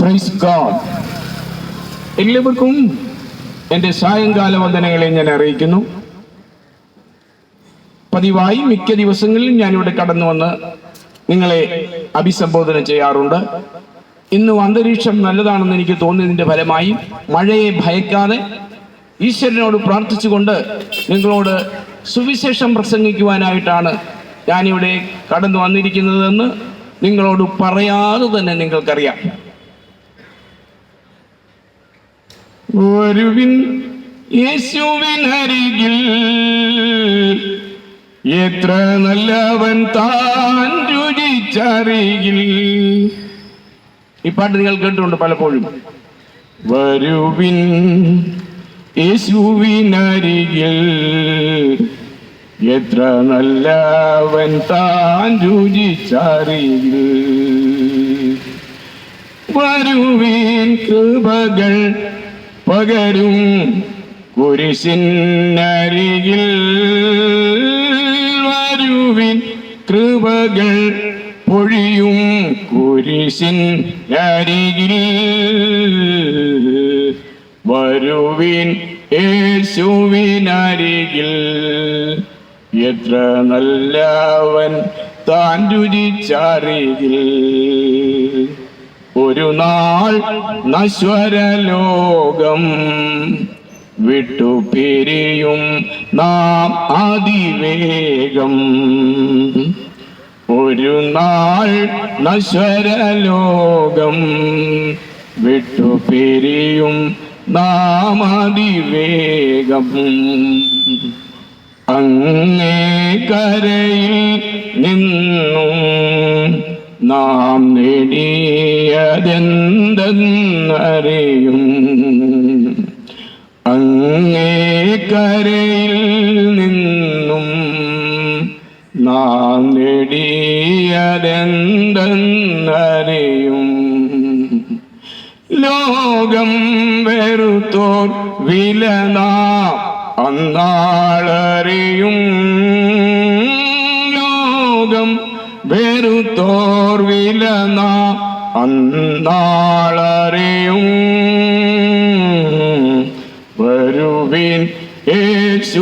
Praise God. എല്ലാവർക്കും എൻ്റെ സായങ്കാല വന്ദനങ്ങളെ ഞാൻ അറിയിക്കുന്നു. പതിവായി മിക്ക ദിവസങ്ങളിലും ഞാനിവിടെ കടന്നു വന്ന് നിങ്ങളെ അഭിസംബോധന ചെയ്യാറുണ്ട്. ഇന്നും അന്തരീക്ഷം നല്ലതാണെന്ന് എനിക്ക് തോന്നിയതിൻ്റെ ഫലമായി മഴയെ ഭയക്കാതെ ഈശ്വരനോട് പ്രാർത്ഥിച്ചുകൊണ്ട് നിങ്ങളോട് സുവിശേഷം പ്രസംഗിക്കുവാനായിട്ടാണ് ഞാനിവിടെ കടന്നു വന്നിരിക്കുന്നതെന്ന് നിങ്ങളോട് പറയാതെ തന്നെ നിങ്ങൾക്കറിയാം. വരുവിൻ യേശുവിനരികിൽ, എത്ര നല്ലവൻ താൻ രുചിച്ചറിയിൽ. ഈ പാട്ട് നിങ്ങൾ കേട്ടിട്ടുണ്ട് പലപ്പോഴും. വരുവിൻ യേശുവിനരികിൽ, എത്ര നല്ലവൻ താൻ രുചിച്ചറിയിൽ. വരുവിൻ കൃപകൾ പകരും കുരിശിനരികിൽ, വരുവിൻ കൃപകൾ പൊഴിയും കുരിശിനരികിൽ. വരുവിൻ യേശുവിനരികിൽ, എത്ര നല്ലവൻ താൻ രുചിച്ചറിയിൽ. ഒരു നാൾ നശ്വരലോകം വിട്ടുപിരിയും നാം അതിവേഗം. ഒരു നാൾ നശ്വരലോകം വിട്ടുപിരിയും നാം അതിവേഗം. അങ്ങേ കരയിൽ നിന്നും നാം നേടിയതെന്തെന്നറിയും. അങ്ങേ കരയിൽ നിന്നും നാം നേടിയതെന്തെന്നറിയും. ലോകം വെറുത്തോർ വില നാം അന്നാളറിയും. ലോകം വെറുത്തോർ വില നാം അന്നാളറിയും. വരുവിൻ യേശുവിനരികിൽ,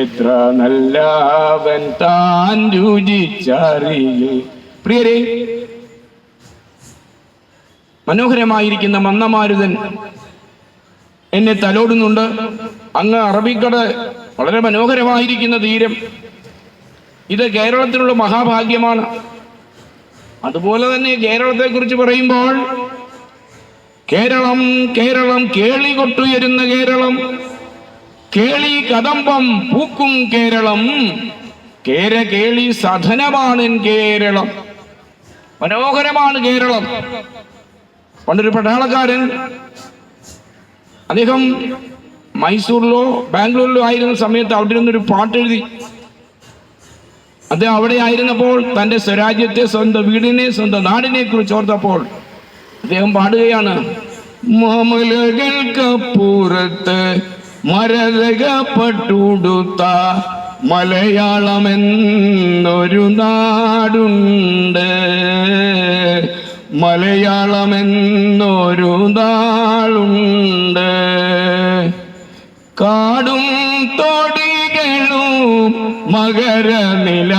എത്ര നല്ലവൻ താൻ രുചിച്ചറിയിൽ. പ്രിയരെ, മനോഹരമായിരിക്കുന്ന മന്ദമാരുതൻ എന്നെ തലോടുന്നുണ്ട്. അങ്ങ് അറബിക്കടൽ, വളരെ മനോഹരമായിരിക്കുന്ന തീരം. ഇത് കേരളത്തിലുള്ള മഹാഭാഗ്യമാണ്. അതുപോലെ തന്നെ കേരളത്തെ കുറിച്ച് പറയുമ്പോൾ, കേരളം കേരളം കേളി കൊട്ടുയരുന്ന കേരളം, കേളി കദംബം പൂക്കും കേരളം, കേരകേളി സധനമാണ് കേരളം. മനോഹരമാണ് കേരളം. പണ്ടൊരു പട്ടാളക്കാരൻ, അദ്ദേഹം മൈസൂരിലോ ബാംഗ്ലൂരിലോ ആയിരുന്ന സമയത്ത് അവിടെ നിന്നൊരു പാട്ടെഴുതി. അദ്ദേഹം അവിടെ ആയിരുന്നപ്പോൾ തൻ്റെ സ്വരാജ്യത്തെ, സ്വന്തം വീടിനെ, സ്വന്തം നാടിനെ കുറിച്ച് ഓർത്തപ്പോൾ അദ്ദേഹം പാടുകയാണ്: മാമലകൾക്കപ്പുറത്ത് മരതകപ്പെട്ടുടുത്ത മലയാളമെന്നൊരു നാടുണ്ട്, മലയാളമെന്നൊരു നാളുണ്ട്. കാടും തൊടികളും മകരനിലാവത്ത്,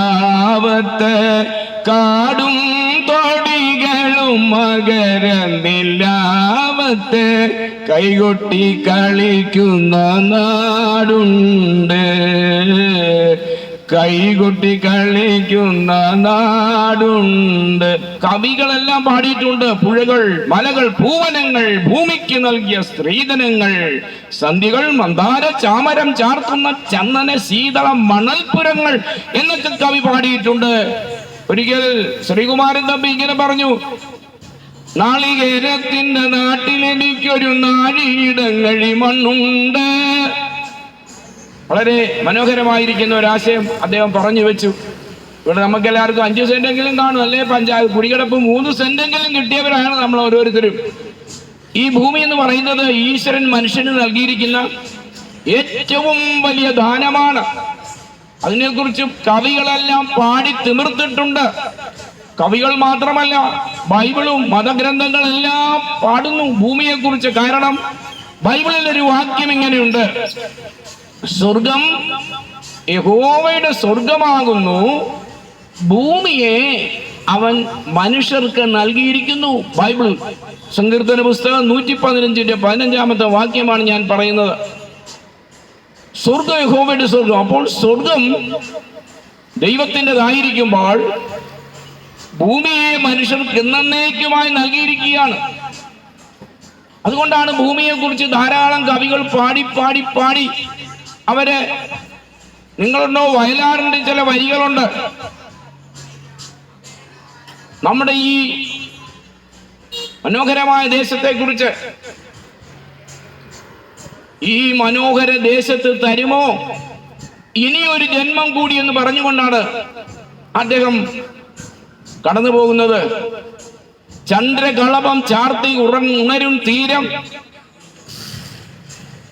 കാടും തൊടികളും മകരനിലാവത്ത് കൈകൊട്ടി കളിക്കുന്ന നാടുണ്ട്, കൈകൊട്ടി കളിക്കുന്ന നാടുണ്ട്. കവികളെല്ലാം പാടിയിട്ടുണ്ട്. പുഴകൾ, മലകൾ, പൂവനങ്ങൾ, ഭൂമിക്ക് നൽകിയ സ്ത്രീധനങ്ങൾ, സന്ധികൾ, മന്ദാര ചാമരം ചാർത്തുന്ന ചന്ദന ശീതള മണൽപ്പുരങ്ങൾ എന്നൊക്കെ കവി പാടിയിട്ടുണ്ട്. ഒരിക്കൽ ശ്രീകുമാരൻ തമ്പി ഇങ്ങനെ പറഞ്ഞു: നാളികേരത്തിന്റെ നാട്ടിലെനിക്കൊരു നാഴിയിടങ്ങഴി മണ്ണുണ്ട്. വളരെ മനോഹരമായിരിക്കുന്ന ഒരാശയം അദ്ദേഹം പറഞ്ഞു വെച്ചു. ഇവിടെ നമുക്കെല്ലാവർക്കും 5 സെന്റെങ്കിലും കാണും, അല്ലെ? പഞ്ചായത്ത് കുടികിടപ്പ് 3 സെന്റെങ്കിലും കിട്ടിയവരാണ് നമ്മൾ ഓരോരുത്തരും. ഈ ഭൂമി എന്ന് പറയുന്നത് ഈശ്വരൻ മനുഷ്യന് നൽകിയിരിക്കുന്ന ഏറ്റവും വലിയ ദാനമാണ്. അതിനെക്കുറിച്ച് കവികളെല്ലാം പാടി തിമിർത്തിട്ടുണ്ട്. കവികൾ മാത്രമല്ല, ബൈബിളും മതഗ്രന്ഥങ്ങളെല്ലാം പാടുന്നു ഭൂമിയെക്കുറിച്ച്. കാരണം ബൈബിളിൽ ഒരു വാക്യം ഇങ്ങനെയുണ്ട്: സ്വർഗം യഹോവയുടെ സ്വർഗമാകുന്നു, ഭൂമിയെ അവൻ മനുഷ്യർക്ക് നൽകിയിരിക്കുന്നു. ബൈബിൾ സങ്കീർത്തന പുസ്തകം 115-15 വാക്യമാണ് ഞാൻ പറയുന്നത്. സ്വർഗം യഹോവയുടെ സ്വർഗം. അപ്പോൾ സ്വർഗം ദൈവത്തിൻ്റെതായിരിക്കുമ്പോൾ ഭൂമിയെ മനുഷ്യർക്ക് എന്നേക്കുമായി നൽകിയിരിക്കുകയാണ്. അതുകൊണ്ടാണ് ഭൂമിയെ കുറിച്ച് ധാരാളം കവികൾ പാടി പാടി പാടി അവര്, നിങ്ങളുണ്ടോ, വയലാറിന്റെ ചില വരികളുണ്ട്. നമ്മുടെ ഈ മനോഹരമായ ദേശത്തെ കുറിച്ച്, ഈ മനോഹര ദേശത്ത് തരുമോ ഇനിയൊരു ജന്മം കൂടി എന്ന് പറഞ്ഞുകൊണ്ടാണ് അദ്ദേഹം കടന്നു പോകുന്നത്. ചന്ദ്രകളഭം ചാർത്തി ഉണരും തീരം,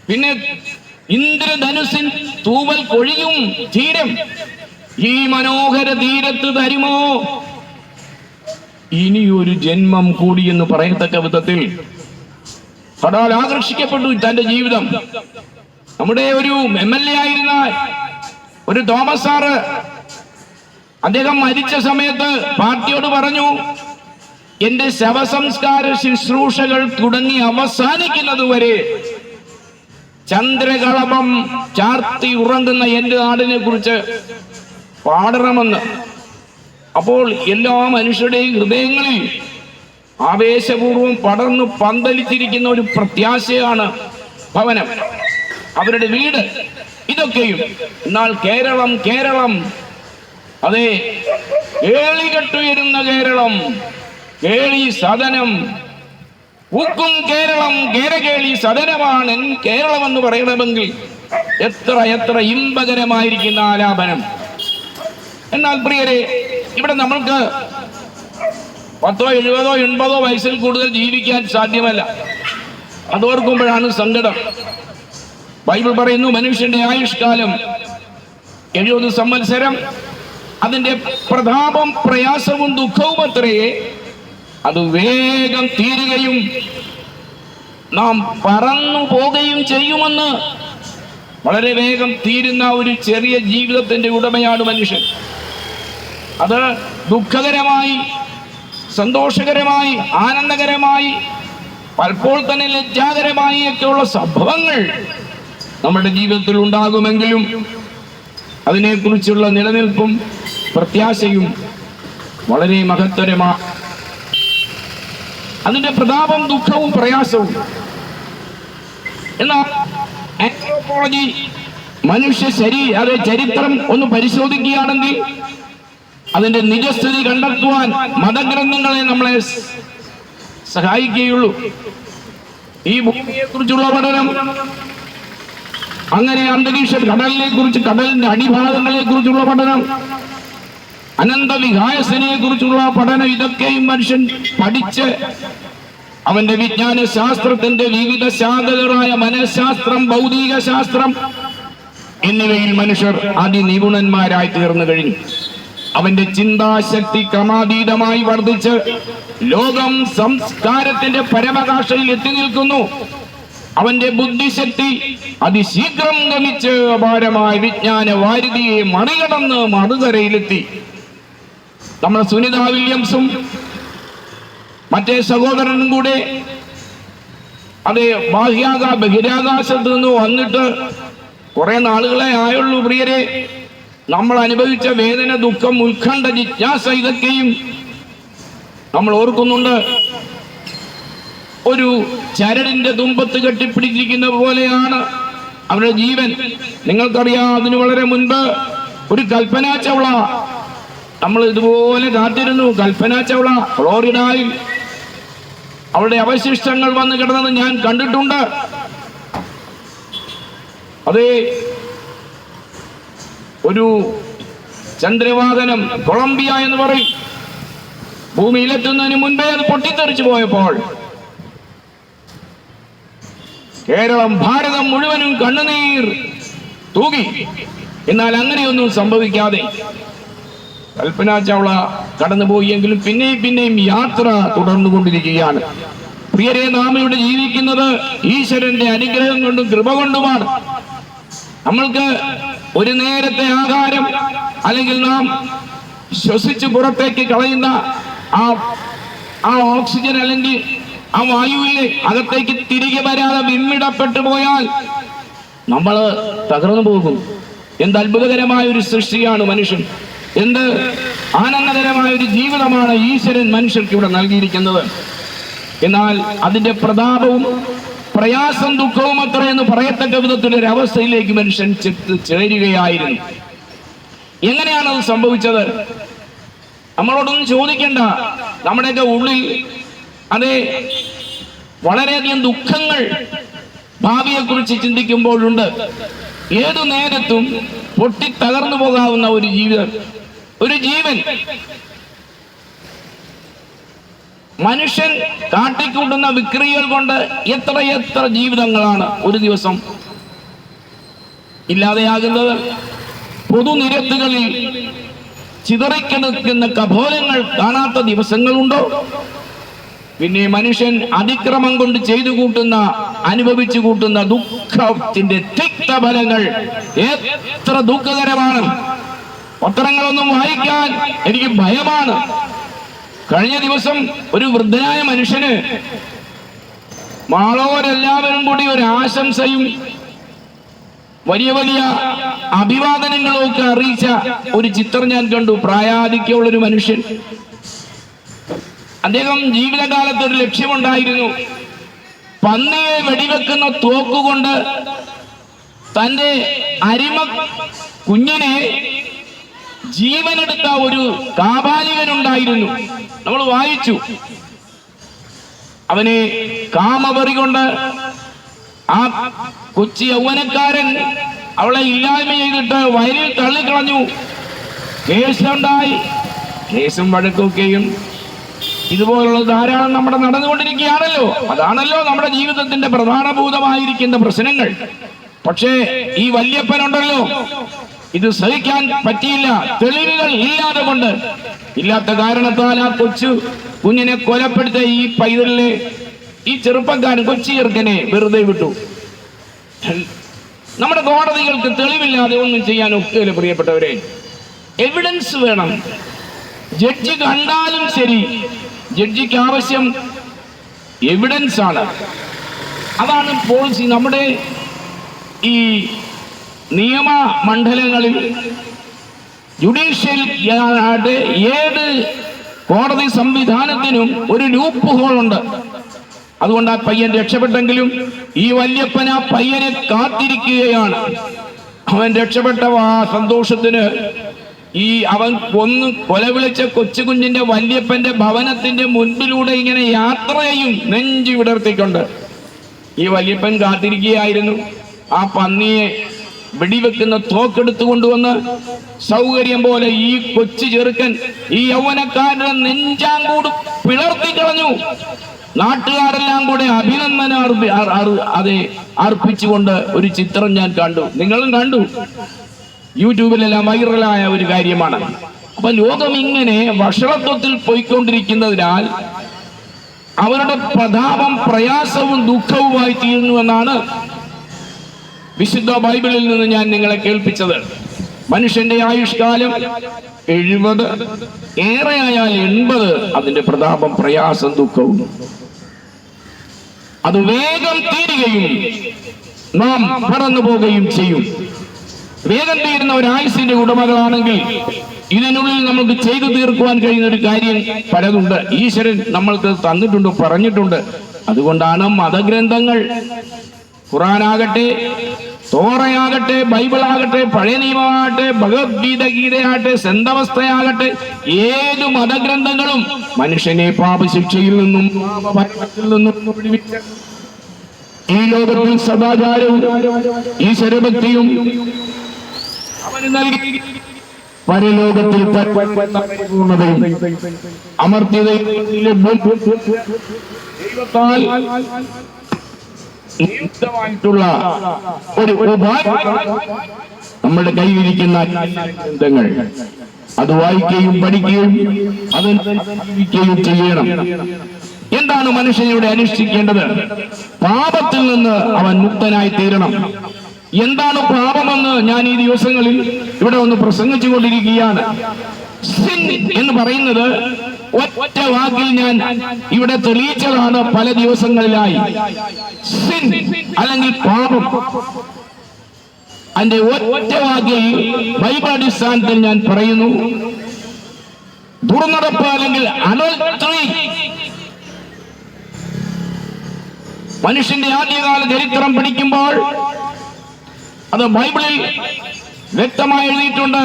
പിന്നെ ഇന്ദ്രധനുസിൻ തൂവൽ കൊഴിയും തീരം, ഈ മനോഹര തീരത്ത് തരുമോ ഇനിയൊരു ജന്മം കൂടി എന്ന് പറയത്തക്ക വിധത്തിൽ കടാൽ ആകർഷിക്കപ്പെട്ടു തന്റെ ജീവിതം. നമ്മുടെ ഒരു MLA ആയിരുന്ന ഒരു തോമസ് സാറ്, അദ്ദേഹം മരിച്ച സമയത്ത് പാർട്ടിയോട് പറഞ്ഞു, എന്റെ ശവസംസ്കാര ശുശ്രൂഷകൾ തുടങ്ങി അവസാനിക്കുന്നത് വരെ ചന്ദ്രകളഭം ചാർത്തി ഉറങ്ങുന്ന എന്റെ നാടിനെ കുറിച്ച് പാടണമെന്ന്. അപ്പോൾ എല്ലാ മനുഷ്യരുടെയും ഹൃദയങ്ങളിൽ ആവേശപൂർവം പടർന്നു പന്തലിച്ചിരിക്കുന്ന ഒരു പ്രത്യാശയാണ് ഭവനം, അവരുടെ വീട്, ഇതൊക്കെയും. എന്നാൽ കേരളം, കേരളം, അതെ, കേളികെട്ടുയരുന്ന കേരളം, കേളി സദനം, ഊക്കും കേരളം, കേരകേളി സദനമാണ് കേരളം എന്ന് പറയണമെങ്കിൽ എത്ര എത്ര ഇമ്പകരമായിരിക്കുന്ന ആലാപനം. എന്നാൽ പ്രിയരെ, ഇവിടെ നമ്മൾക്ക് 10, 70, 80 വയസ്സിൽ കൂടുതൽ ജീവിക്കാൻ സാധ്യമല്ല. അതോർക്കുമ്പോഴാണ് സങ്കടം. ബൈബിൾ പറയുന്നു, മനുഷ്യന്റെ ആയുഷ്കാലം 70 സംവത്സരം. അതിന്റെ പ്രതാപം, പ്രയാസവും ദുഃഖവും അത്രേ. അത് വേഗം തീരുകയും നാം പറന്നു പോകുകയും ചെയ്യുമെന്ന്. വളരെ വേഗം തീരുന്ന ഒരു ചെറിയ ജീവിതത്തിന്റെ ഉടമയാണ് മനുഷ്യൻ. അത് ദുഃഖകരമായി, സന്തോഷകരമായി, ആനന്ദകരമായി, പലപ്പോൾ തന്നെ ലജ്ജാകരമായി ഒക്കെയുള്ള സംഭവങ്ങൾ നമ്മുടെ ജീവിതത്തിൽ ഉണ്ടാകുമെങ്കിലും അതിനെക്കുറിച്ചുള്ള നിലനിൽപ്പും പ്രത്യാശയും വളരെ മഹത്തരമാണ്. അതിന്റെ പ്രതാപം, ദുഃഖവും പ്രയാസവും. എന്നാൽ ആന്ത്രോപോളജി, മനുഷ്യ അത് ചരിത്രം ഒന്ന് പരിശോധിക്കുകയാണെങ്കിൽ അതിന്റെ നിജസ്ഥിതി കണ്ടെത്തുവാൻ മതഗ്രന്ഥങ്ങളെ നമ്മളെ സഹായിക്കുകയുള്ളൂ. ഈ ഭൂമിയെ കുറിച്ചുള്ള പഠനം, അങ്ങനെ അന്തരീക്ഷ കടലിനെ കുറിച്ച്, കടലിന്റെ അടിഭാഗങ്ങളെ കുറിച്ചുള്ള പഠനം, അനന്തവികായസനെ കുറിച്ചുള്ള പഠനം, ഇതൊക്കെയും മനുഷ്യൻ പഠിച്ച് അവന്റെ വിജ്ഞാന ശാസ്ത്രത്തിന്റെ വിവിധ ശാഖകളായ മനഃശാസ്ത്രം, ഭൗതിക ശാസ്ത്രം എന്നിവയിൽ മനുഷ്യർ അതിനിപുണന്മാരായി തീർന്നു കഴിഞ്ഞു. അവന്റെ ചിന്താശക്തി ക്രമാതീതമായി വർദ്ധിച്ച് ലോകം സംസ്കാരത്തിന്റെ പരമകാഷ്ഠയിൽ എത്തി നിൽക്കുന്നു. അവന്റെ ബുദ്ധിശക്തി അതിശീഘ്രം ഗമിച്ച് അപാരമായ വിജ്ഞാന വാരിധിയെ മറികടന്ന് മറുകരയിലെത്തി. നമ്മുടെ സുനിത വില്യംസും മറ്റേ സഹോദരനും കൂടെ അതെ ബഹിരാകാശത്ത് നിന്ന് വന്നിട്ട് കുറെ നാളുകളെ ആയുള്ളൂ. പ്രിയരെ, നമ്മൾ അനുഭവിച്ച വേദന, ദുഃഖം, ഉത്കണ്ഠ, ജിജ്ഞാസ, ഇതൊക്കെയും നമ്മൾ ഓർക്കുന്നുണ്ട്. ഒരു ചരടിന്റെ തുമ്പത്ത് കെട്ടിപ്പിടിച്ചിരിക്കുന്ന പോലെയാണ് അവരുടെ ജീവൻ. നിങ്ങൾക്കറിയാം, അതിന് വളരെ മുൻപ് ഒരു കൽപ്പന ചൗള, നമ്മൾ ഇതുപോലെ കാത്തിരുന്നു. കൽപ്പന ചൗള ഫ്ലോറിഡയിൽ അവളുടെ അവശിഷ്ടങ്ങൾ വന്ന് കിടന്നത് ഞാൻ കണ്ടിട്ടുണ്ട്. അതേ, ഒരു ചന്ദ്രവാതനം, കൊളംബിയ എന്ന് പറയും, ഭൂമിയിലെത്തുന്നതിന് മുൻപേ അത് പൊട്ടിത്തെറിച്ചു പോയപ്പോൾ കേരളം, ഭാരതം മുഴുവനും കണ്ണുനീർ തൂകി. എന്നാൽ അങ്ങനെയൊന്നും സംഭവിക്കാതെ കൽപ്പന ചൗള കടന്നുപോയി. എങ്കിലും പിന്നെയും യാത്ര തുടർന്നുകൊണ്ടിരിക്കുകയാണ്. പ്രിയരെ, നാം ഇവിടെ ജീവിക്കുന്നത് ഈശ്വരന്റെ അനുഗ്രഹം കൊണ്ടും കൃപ കൊണ്ടുമാണ്. നമ്മൾക്ക് ഒരു നേരത്തെ ആഹാരം, അല്ലെങ്കിൽ നാം ശ്വസിച്ച് പുറത്തേക്ക് കളയുന്ന ആ ഓക്സിജൻ അല്ലെങ്കിൽ ആ വായുവിലെ അകത്തേക്ക് തിരികെ വരാതെ വിമ്മിടപ്പെട്ടു പോയാൽ നമ്മൾ തകർന്നു പോകും. എന്ത് അത്ഭുതകരമായ ഒരു സൃഷ്ടിയാണ് മനുഷ്യൻ! എന്ത് ആനന്ദകരമായ ഒരു ജീവിതമാണ് ഈശ്വരൻ മനുഷ്യർക്ക് ഇവിടെ നൽകിയിരിക്കുന്നത്! എന്നാൽ അതിന്റെ പ്രതാപവും പ്രയാസം ദുഃഖവും അത്രയെന്ന് പറയത്തക്ക വിധത്തിലൊരു അവസ്ഥയിലേക്ക് മനുഷ്യൻ ചേരുകയായിരുന്നു. എങ്ങനെയാണ് അത് സംഭവിച്ചത്? നമ്മളോടൊന്നും ചോദിക്കണ്ട. നമ്മുടെയൊക്കെ ഉള്ളിൽ അതെ വളരെയധികം ദുഃഖങ്ങൾ ഭാവിയെക്കുറിച്ച് ചിന്തിക്കുമ്പോഴുണ്ട്. ഏതു നേരത്തും പൊട്ടി തകർന്നു പോകാവുന്ന ഒരു ജീവൻ മനുഷ്യൻ കാട്ടിക്കൂട്ടുന്ന വിക്രിയകൾ കൊണ്ട് എത്ര ജീവിതങ്ങളാണ് ഒരു ദിവസം ഇല്ലാതെയാകുന്നത്. പൊതുനിരത്തുകളിൽ ചിതറിക്കിടക്കുന്ന കപോലങ്ങൾ കാണാത്ത ദിവസങ്ങളുണ്ടോ? പിന്നെ മനുഷ്യൻ അതിക്രമം കൊണ്ട് അനുഭവിച്ചു കൂട്ടുന്ന ദുഃഖത്തിന്റെ തിക്തഫലങ്ങൾ എത്ര ദുഃഖകരമാണ്! പത്രങ്ങളൊന്നും വായിക്കാൻ എനിക്ക് ഭയമാണ്. കഴിഞ്ഞ ദിവസം ഒരു വൃദ്ധനായ മനുഷ്യന് മാളോരെല്ലാവരും കൂടി ഒരു ആശംസയും വലിയ അഭിവാദനങ്ങളും ഒക്കെ അറിയിച്ച ഒരു ചിത്രം ഞാൻ കണ്ടു. പ്രായാധിക്യമുള്ളൊരു മനുഷ്യൻ. അദ്ദേഹം ജീവിതകാലത്ത് ഒരു ലക്ഷ്യമുണ്ടായിരുന്നു. പന്നിയെ വെടിവെക്കുന്ന തോക്കുകൊണ്ട് തന്റെ അരിമ കുഞ്ഞിനെ ജീവനെടുത്ത ഒരു കാപാലികനുണ്ടായിരുന്നു. നമ്മൾ വായിച്ചു. അവനെ കാമവെറി കൊണ്ട് ആ കൊച്ചി യൗവനക്കാരൻ അവളെ ഇല്ലായ്മ ചെയ്തിട്ട് വയലിൽ തള്ളിക്കളഞ്ഞു. കേസുണ്ടായി. കേസും വഴക്കൊക്കെയും ഇതുപോലുള്ള ധാരാളം നമ്മുടെ നടന്നുകൊണ്ടിരിക്കുകയാണല്ലോ. അതാണല്ലോ നമ്മുടെ ജീവിതത്തിന്റെ പ്രധാനഭൂതമായിരിക്കുന്ന പ്രശ്നങ്ങൾ. പക്ഷേ ഈ വല്യപ്പനുണ്ടല്ലോ, ഇത് സഹിക്കാൻ പറ്റിയില്ല. തെളിവുകൾ ഇല്ലാത്ത കാരണത്താൽ ആ കുഞ്ഞിനെ കൊലപ്പെടുത്ത ഈ പൈതലിനെ, ഈ ചെറുപ്പക്കാരൻ കൊച്ചി ചെറുക്കനെ വെറുതെ വിട്ടു. നമ്മുടെ കോടതികൾക്ക് തെളിവില്ലാതെ ഒന്നും ചെയ്യാൻ ഒക്കില്ല പ്രിയപ്പെട്ടവരെ. എവിഡൻസ് വേണം. ജഡ്ജി കണ്ടാലും ശരി, ജഡ്ജിക്ക് ആവശ്യം എവിഡൻസ് ആണ്. അതാണ് പോളിസി. നമ്മുടെ ഈ നിയമ മണ്ഡലങ്ങളിൽ ജുഡീഷ്യൽ ആയിട്ട് ഏത് കോടതി സംവിധാനത്തിനും ഒരു ലൂപ്പ് ഹോൾ ഉണ്ട്. അതുകൊണ്ട് ആ പയ്യൻ രക്ഷപ്പെട്ടെങ്കിലും ഈ വല്യപ്പൻ ആ പയ്യനെ കാത്തിരിക്കുകയാണ്. അവൻ രക്ഷപ്പെട്ട ആ സന്തോഷത്തിന് അവൻ കൊലവിളിച്ച കൊച്ചുകുഞ്ഞിന്റെ വല്യപ്പന്റെ ഭവനത്തിന്റെ മുൻപിലൂടെ ഇങ്ങനെ യാത്ര ചെയ്യും, നെഞ്ചു വിടർത്തിക്കൊണ്ട്. ഈ വല്യപ്പൻ കാത്തിരിക്കുകയായിരുന്നു. ആ പന്നിയെ വെടിവെക്കുന്ന തോക്കെടുത്തു കൊണ്ടുവന്ന് സൗകര്യം പോലെ ഈ കൊച്ചു ചെറുക്കൻ, ഈ യൗവനക്കാരന്റെ നെഞ്ചാങ്കൂട് പിളർത്തിക്കളഞ്ഞു. നാട്ടുകാരെല്ലാം കൂടെ അഭിനന്ദനം അർപ്പിച്ചുകൊണ്ട് ഒരു ചിത്രം ഞാൻ കണ്ടു. നിങ്ങളും കണ്ടു. യൂട്യൂബിലെല്ലാം വൈറലായ ഒരു കാര്യമാണ്. അപ്പൊ ലോകം ഇങ്ങനെ വഷളത്വത്തിൽ പോയിക്കൊണ്ടിരിക്കുന്നതിനാൽ അവരുടെ പ്രതാപം പ്രയാസവും ദുഃഖവുമായി തീരുന്നുവെന്നാണ് വിശുദ്ധ ബൈബിളിൽ നിന്ന് ഞാൻ നിങ്ങളെ കേൾപ്പിച്ചത്. മനുഷ്യന്റെ ആയുഷ്കാലം 70, ഏറെയായാൽ 80. അതിന്റെ പ്രതാപം പ്രയാസം ദുഃഖവും അത് വേഗം തീരുകയും നാം പറന്നു പോവുകയും ചെയ്യും. വേഗം തീരുന്ന ഒരു ആയുസിന്റെ ഉടമകളാണെങ്കിൽ ഇതിനുള്ളിൽ നമുക്ക് ചെയ്തു തീർക്കുവാൻ കഴിയുന്ന ഒരു കാര്യം പലതുണ്ട്. ഈശ്വരൻ നമ്മൾക്ക് തന്നിട്ടുണ്ട്, പറഞ്ഞിട്ടുണ്ട്. അതുകൊണ്ടാണ് മതഗ്രന്ഥങ്ങൾ, ഖുർആനാകട്ടെ, തോറയാകട്ടെ, ബൈബിളാകട്ടെ, പഴയ നിയമമാകട്ടെ, ഭഗവത്ഗീതയാകട്ടെ, സന്തവസ്ഥയാകട്ടെ, ഏതു മതഗ്രന്ഥങ്ങളും മനുഷ്യനെ പാപശിക്ഷയിൽ നിന്നും ഈ ലോകത്തിൽ സദാചാരവും ഈശ്വരഭക്തിയും അവന് നൽകി. പരലോകത്തിൽ പൂർണ്ണതയും അമർത്യതയും ദൈവത്താൽ നിയുക്തമായിട്ടുള്ള ഒരു നമ്മുടെ കയ്യിലിരിക്കുന്ന ഗ്രന്ഥങ്ങൾ അത് വായിക്കുകയും പഠിക്കുകയും അത് ജീവിക്കുകയും ചെയ്യണം. എന്താണ് മനുഷ്യനിവിടെ അനുഷ്ഠിക്കേണ്ടത്? പാപത്തിൽ നിന്ന് അവൻ മുക്തനായി തീരണം. എന്താണ് പാപമെന്ന് ഞാൻ ഈ ദിവസങ്ങളിൽ ഇവിടെ ഒന്ന് പ്രസംഗിച്ചു കൊണ്ടിരിക്കുകയാണ്. സിൻ എന്ന് പറയുന്നത് ഒറ്റ വാക്കിൽ ഞാൻ ഇവിടെ തെളിയിച്ചതാണ് പല ദിവസങ്ങളിലായി. സിൻ അല്ലെങ്കിൽ പാപം, അതിന്റെ ഒറ്റ വാക്കിൽ ബൈബിൾ അടിസ്ഥാനത്തിൽ ഞാൻ പറയുന്നു, ദുർനടപ്പ് അല്ലെങ്കിൽ അഡൾട്ടറി. മനുഷ്യന്റെ ആദ്യകാല ചരിത്രം പഠിക്കുമ്പോൾ അത് ബൈബിളിൽ വ്യക്തമായി എഴുതിയിട്ടുണ്ട്.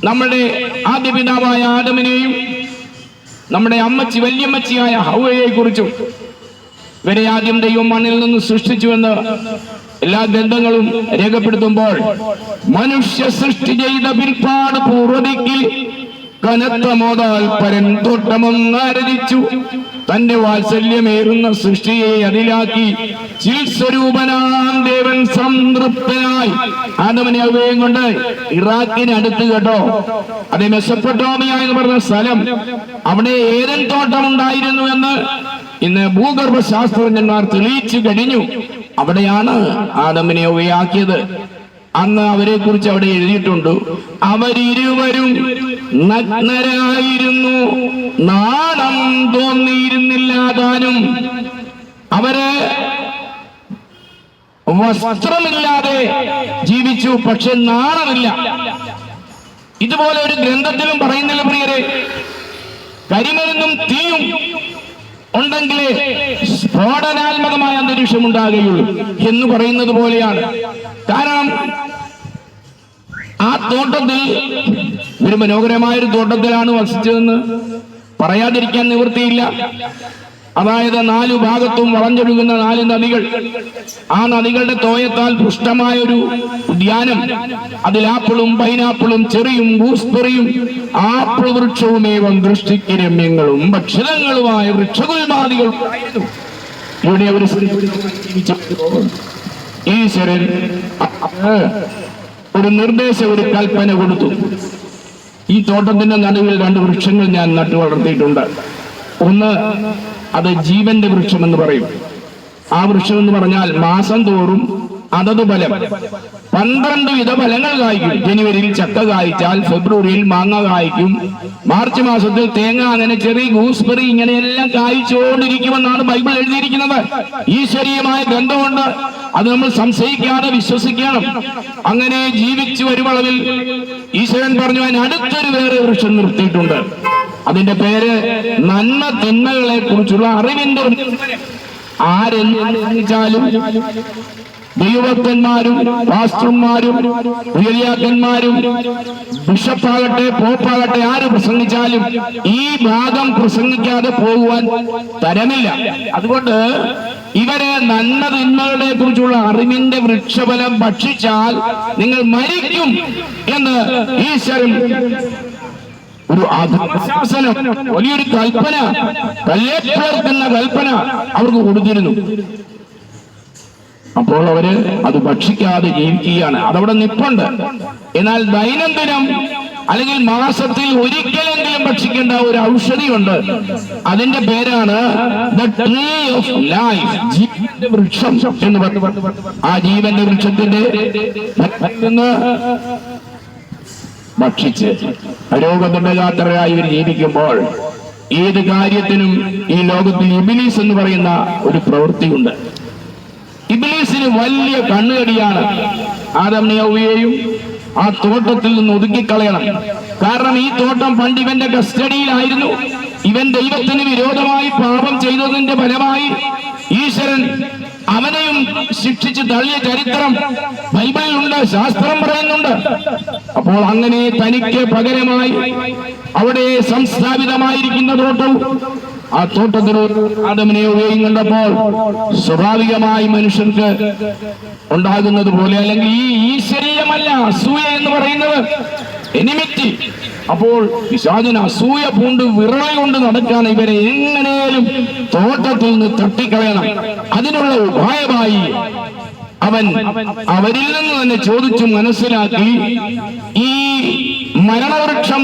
നമ്മുടെ ആദ്യ പിതാവായ ആദമിനെയും നമ്മുടെ അമ്മച്ചി വല്യമ്മച്ചിയായ ഹൗവയെ കുറിച്ചും ഇവരെ ആദ്യം ദൈവം മണ്ണിൽ നിന്ന് സൃഷ്ടിച്ചുവെന്ന് എല്ലാ ഗ്രന്ഥങ്ങളും രേഖപ്പെടുത്തുമ്പോൾ മനുഷ്യ സൃഷ്ടി ചെയ്ത പിൽപ്പാട് പൂർവ്വദിക്കിൽ കനത്ത മോതാൽ പരൻ തോട്ടമൊന്നാരതിച്ചു തന്റെ വാത്സല്യമേറുന്ന സൃഷ്ടിയെ അതിലാക്കി ചിൽസ്വരൂപനാം ദേവൻ സംതൃപ്തനായി ആദമിനെ ഹവ്വയെയും കൊണ്ട് ഇറാഖിന് അടുത്ത്, കേട്ടോ, അത് മെസൊപ്പൊട്ടോമിയ എന്ന് പറഞ്ഞ സ്ഥലം, അവിടെ ഏദൻ തോട്ടം ഉണ്ടായിരുന്നു എന്ന് ഇന്ന് ഭൂഗർഭ ശാസ്ത്രജ്ഞന്മാർ തെളിയിച്ചു കഴിഞ്ഞു. അവിടെയാണ് ആദമിനെ ഹവ്വയാക്കിയത്. അന്ന് അവരെ കുറിച്ച് അവിടെ എഴുതിയിട്ടുണ്ട്, അവരിരുവരും നഗ്നരായിരുന്നു, നാണം തോന്നിയിരുന്നില്ല താനും. അവര് വസ്ത്രമില്ലാതെ ജീവിച്ചു, പക്ഷെ നാണമില്ല. ഇതുപോലെ ഒരു ഗ്രന്ഥത്തിലും പറയുന്നില്ല പ്രിയരെ, കരിമരുന്നും തീയും ഉണ്ടെങ്കിലേ സ്ഫോടനാത്മകമായ അന്തരീക്ഷം ഉണ്ടാകുകയുള്ളൂ എന്ന് പറയുന്നത് പോലെയാണ്. കാരണം ആ തോട്ടത്തിൽ, ഒരു മനോഹരമായൊരു തോട്ടത്തിലാണ് വസിച്ചതെന്ന് പറയാതിരിക്കാൻ നിവൃത്തിയില്ല. അതായത് 4 ഭാഗത്തും വളഞ്ഞൊഴുകുന്ന 4 നദികൾ, ആ നദികളുടെ തോയത്താൽ പുഷ്ടമായൊരു ഉദ്യാനം, അതിൽ ആപ്പിളും പൈനാപ്പിളും ചെറിയും ഗൂസ്ബെറിയും ആപ്പിൾ വൃക്ഷവുമേവം ദൃഷ്ടിക്ക് രമ്യങ്ങളും ഭക്ഷണങ്ങളുമായ വൃക്ഷകുൽമാദികൾ ഇവിടെ അവർ ഈശ്വരൻ ഒരു നിർദ്ദേശം, ഒരു കൽപ്പന കൊടുത്തു. ഈ തോട്ടത്തിന്റെ നടുവിൽ 2 വൃക്ഷങ്ങൾ ഞാൻ നട്ടു വളർത്തിയിട്ടുണ്ട്. ഒന്ന്, അത് ജീവന്റെ വൃക്ഷം എന്ന് പറയും. ആ വൃക്ഷം എന്ന് പറഞ്ഞാൽ മാസം തോറും അതത് ഫലം 12 വിധ ഫലങ്ങൾ കായ്ക്കും. ജനുവരിയിൽ ചക്ക കായ്ച്ചാൽ ഫെബ്രുവരിയിൽ മാങ്ങ കായ്ക്കും, മാർച്ച് മാസത്തിൽ തേങ്ങ, അങ്ങനെ ചെറിയ ഗൂസ്ബെറി, ഇങ്ങനെയെല്ലാം കായ്ച്ചുകൊണ്ടിരിക്കുമെന്നാണ് ബൈബിൾ എഴുതിയിരിക്കുന്നത്. ഈശ്വരീയമായ ഗ്രന്ഥമുണ്ട്, അത് നമ്മൾ സംശയിക്കാതെ വിശ്വസിക്കണം. അങ്ങനെ ജീവിച്ചു വരുവളവിൽ ഈശ്വരൻ പറഞ്ഞു, അതിന് അടുത്തൊരു വേറെ വൃക്ഷം നിർത്തിയിട്ടുണ്ട്. അതിന്റെ പേര് നന്മ തിന്മകളെ കുറിച്ചുള്ള അറിവിന്റെ. ആരെന്താലും ദൈവഭക്തന്മാരും പാസ്റ്റർമാരും ഉയര്യാക്കന്മാരും ബിഷപ്പാകട്ടെ പോപ്പാകട്ടെ ആര് പ്രസംഗിച്ചാലും ഈ ഭാഗം പ്രസംഗിക്കാതെ പോകുവാൻ തരമില്ല. അതുകൊണ്ട് ഇവരെ നന്മ തിന്മകളെ കുറിച്ചുള്ള അറിവിന്റെ വൃക്ഷഫലം ഭക്ഷിച്ചാൽ നിങ്ങൾ മരിക്കും എന്ന് ഈശ്വരൻ ഒരു ആശാസനം, വലിയൊരു കൽപ്പന, കല്ലേറ്റെന്ന കൽപ്പന അവർക്ക് കൊടുത്തിരുന്നു. അപ്പോൾ അവര് അത് ഭക്ഷിക്കാതെ ജീവിക്കുകയാണ്. അതവിടെ നിപ്പുണ്ട്. എന്നാൽ ദൈനംദിനം അല്ലെങ്കിൽ മാസത്തിൽ ഒരിക്കലെങ്കിലും ഭക്ഷിക്കേണ്ട ഒരു ഔഷധിയുണ്ട്. അതിന്റെ പേരാണ് ദ ട്രീ ഓഫ് ലൈഫ്, ജീവന്റെ വൃക്ഷം എന്ന് പറഞ്ഞു. ആ ജീവന്റെ വൃക്ഷത്തിന്റെ ഭക്ഷിച്ച് രോഗദണ്ഡയാത്രയായി ഇവർ ജീവിക്കുമ്പോൾ ഏത് കാര്യത്തിനും ഈ ലോകത്തിൽ ഇബ്ലീസ് എന്ന് പറയുന്ന ഒരു പ്രവൃത്തിയുണ്ട്. ഇബ്ലീസിന് വലിയ കണ്ണുകടിയാണ് ആദമിനെയും ഹവ്വയെയും ആ തോട്ടത്തിൽ നിന്ന് ഒതുക്കിക്കളയണം. കാരണം ഈ തോട്ടം പണ്ട് ഇവന്റെ കസ്റ്റഡിയിലായിരുന്നു. ഇവൻ ദൈവത്തിന് വിരോധമായി പാപം ചെയ്തതിന്റെ ഫലമായി ഈശ്വരൻ അവനെയും ശിക്ഷിച്ച് തള്ളിയ ചരിത്രം ബൈബിളിലുണ്ട്, ശാസ്ത്രം പറയുന്നുണ്ട്. അപ്പോൾ അങ്ങനെ തനിക്ക് പകരമായി അവിടെ സംസ്ഥാപിതമായിരിക്കുന്ന തോട്ടം, ആ തോട്ടത്തിനോട് ആദമിനെയും ഹവ്വയെയും കണ്ടപ്പോൾ സ്വാഭാവികമായി മനുഷ്യർക്ക് ഉണ്ടാകുന്നത് പോലെ, അല്ലെങ്കിൽ ഈ ഈശ്വരീയമല്ല അസൂയ എന്ന് പറയുന്നത്, എനിമിറ്റി. അപ്പോൾ പിശാചിന് അസൂയ പൂണ്ട് വിറള കൊണ്ട് നടക്കാൻ ഇവരെ എങ്ങനെയും തോട്ടത്തിൽ നിന്ന് തട്ടിക്കളയണം. അതിനുള്ള ഉപായമായി അവൻ അവരിൽ നിന്ന് തന്നെ ചോദിച്ചു മനസ്സിലാക്കി, ഈ മരണവൃക്ഷം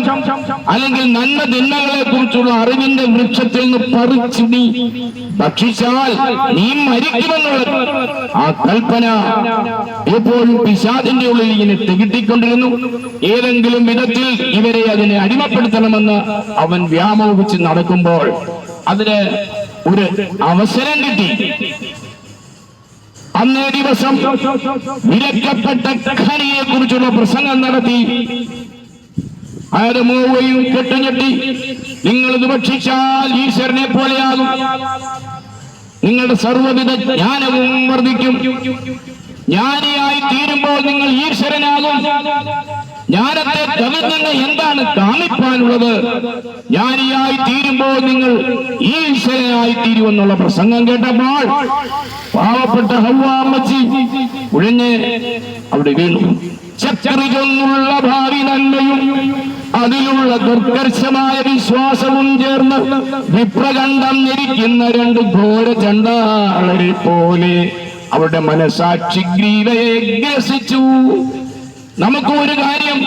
അല്ലെങ്കിൽ നന്മ തിന്മകളെ കുറിച്ചുള്ള അറിവിന്റെ വൃക്ഷത്തിൽ നിന്ന് പറിച്ചു നീ ഭക്ഷിച്ചാൽ നീ മരിക്കുമെന്നുള്ള ആ കൽപ്പന എപ്പോഴും പിശാചിന്റെ ഉള്ളിൽ ഇങ്ങനെ തികിട്ടിക്കൊണ്ടിരുന്നു. ഏതെങ്കിലും വിധത്തിൽ ഇവരെ അതിനെ അടിമപ്പെടുത്തണമെന്ന് അവൻ വ്യാമോഹിച്ച് നടക്കുമ്പോൾ അതിന് ഒരു അവസരം കിട്ടി. അന്നേ ദിവസം വിലക്കപ്പെട്ട ഖനിയെ കുറിച്ചുള്ള പ്രസംഗം നടത്തി. ആദമോവയും കെട്ടുഞ്ഞെട്ടി, നിങ്ങൾ ഇത് ഭക്ഷിച്ചാൽ ഈശ്വരനെ പോലെയാകും, നിങ്ങളുടെ സർവ്വവിധ ജ്ഞാനവും വർദ്ധിക്കും, ജ്ഞാനിയായി തീരുമ്പോൾ നിങ്ങൾ ഈശ്വരനാകും, ജ്ഞാനത്തെ കവിഞ്ഞ് എന്താണ് കാണിപ്പാനുള്ളത്, ജ്ഞാനിയായി തീരുമ്പോൾ നിങ്ങൾ ഈശ്വരനായി തീരുമെന്നുള്ള പ്രസംഗം കേട്ടപ്പോൾ പാവപ്പെട്ട ഹവ്വ അമ്മച്ചി ഉഴഞ്ഞ് അവിടെ വീണു. ചക്രികൊന്നുള്ള ഭാവി നന്മയും അതിലുള്ള ദുർക്കർഷമായ വിശ്വാസവും ചേർന്ന് വിപ്രകണ്ഠം ഞെരിക്കുന്ന രണ്ട് ഘോര ചണ്ടാളരെ പോലെ അവരുടെ മനസാക്ഷി ഗ്രീവയെ ഗ്രസിച്ചു. നമുക്ക് ഒരു കാര്യം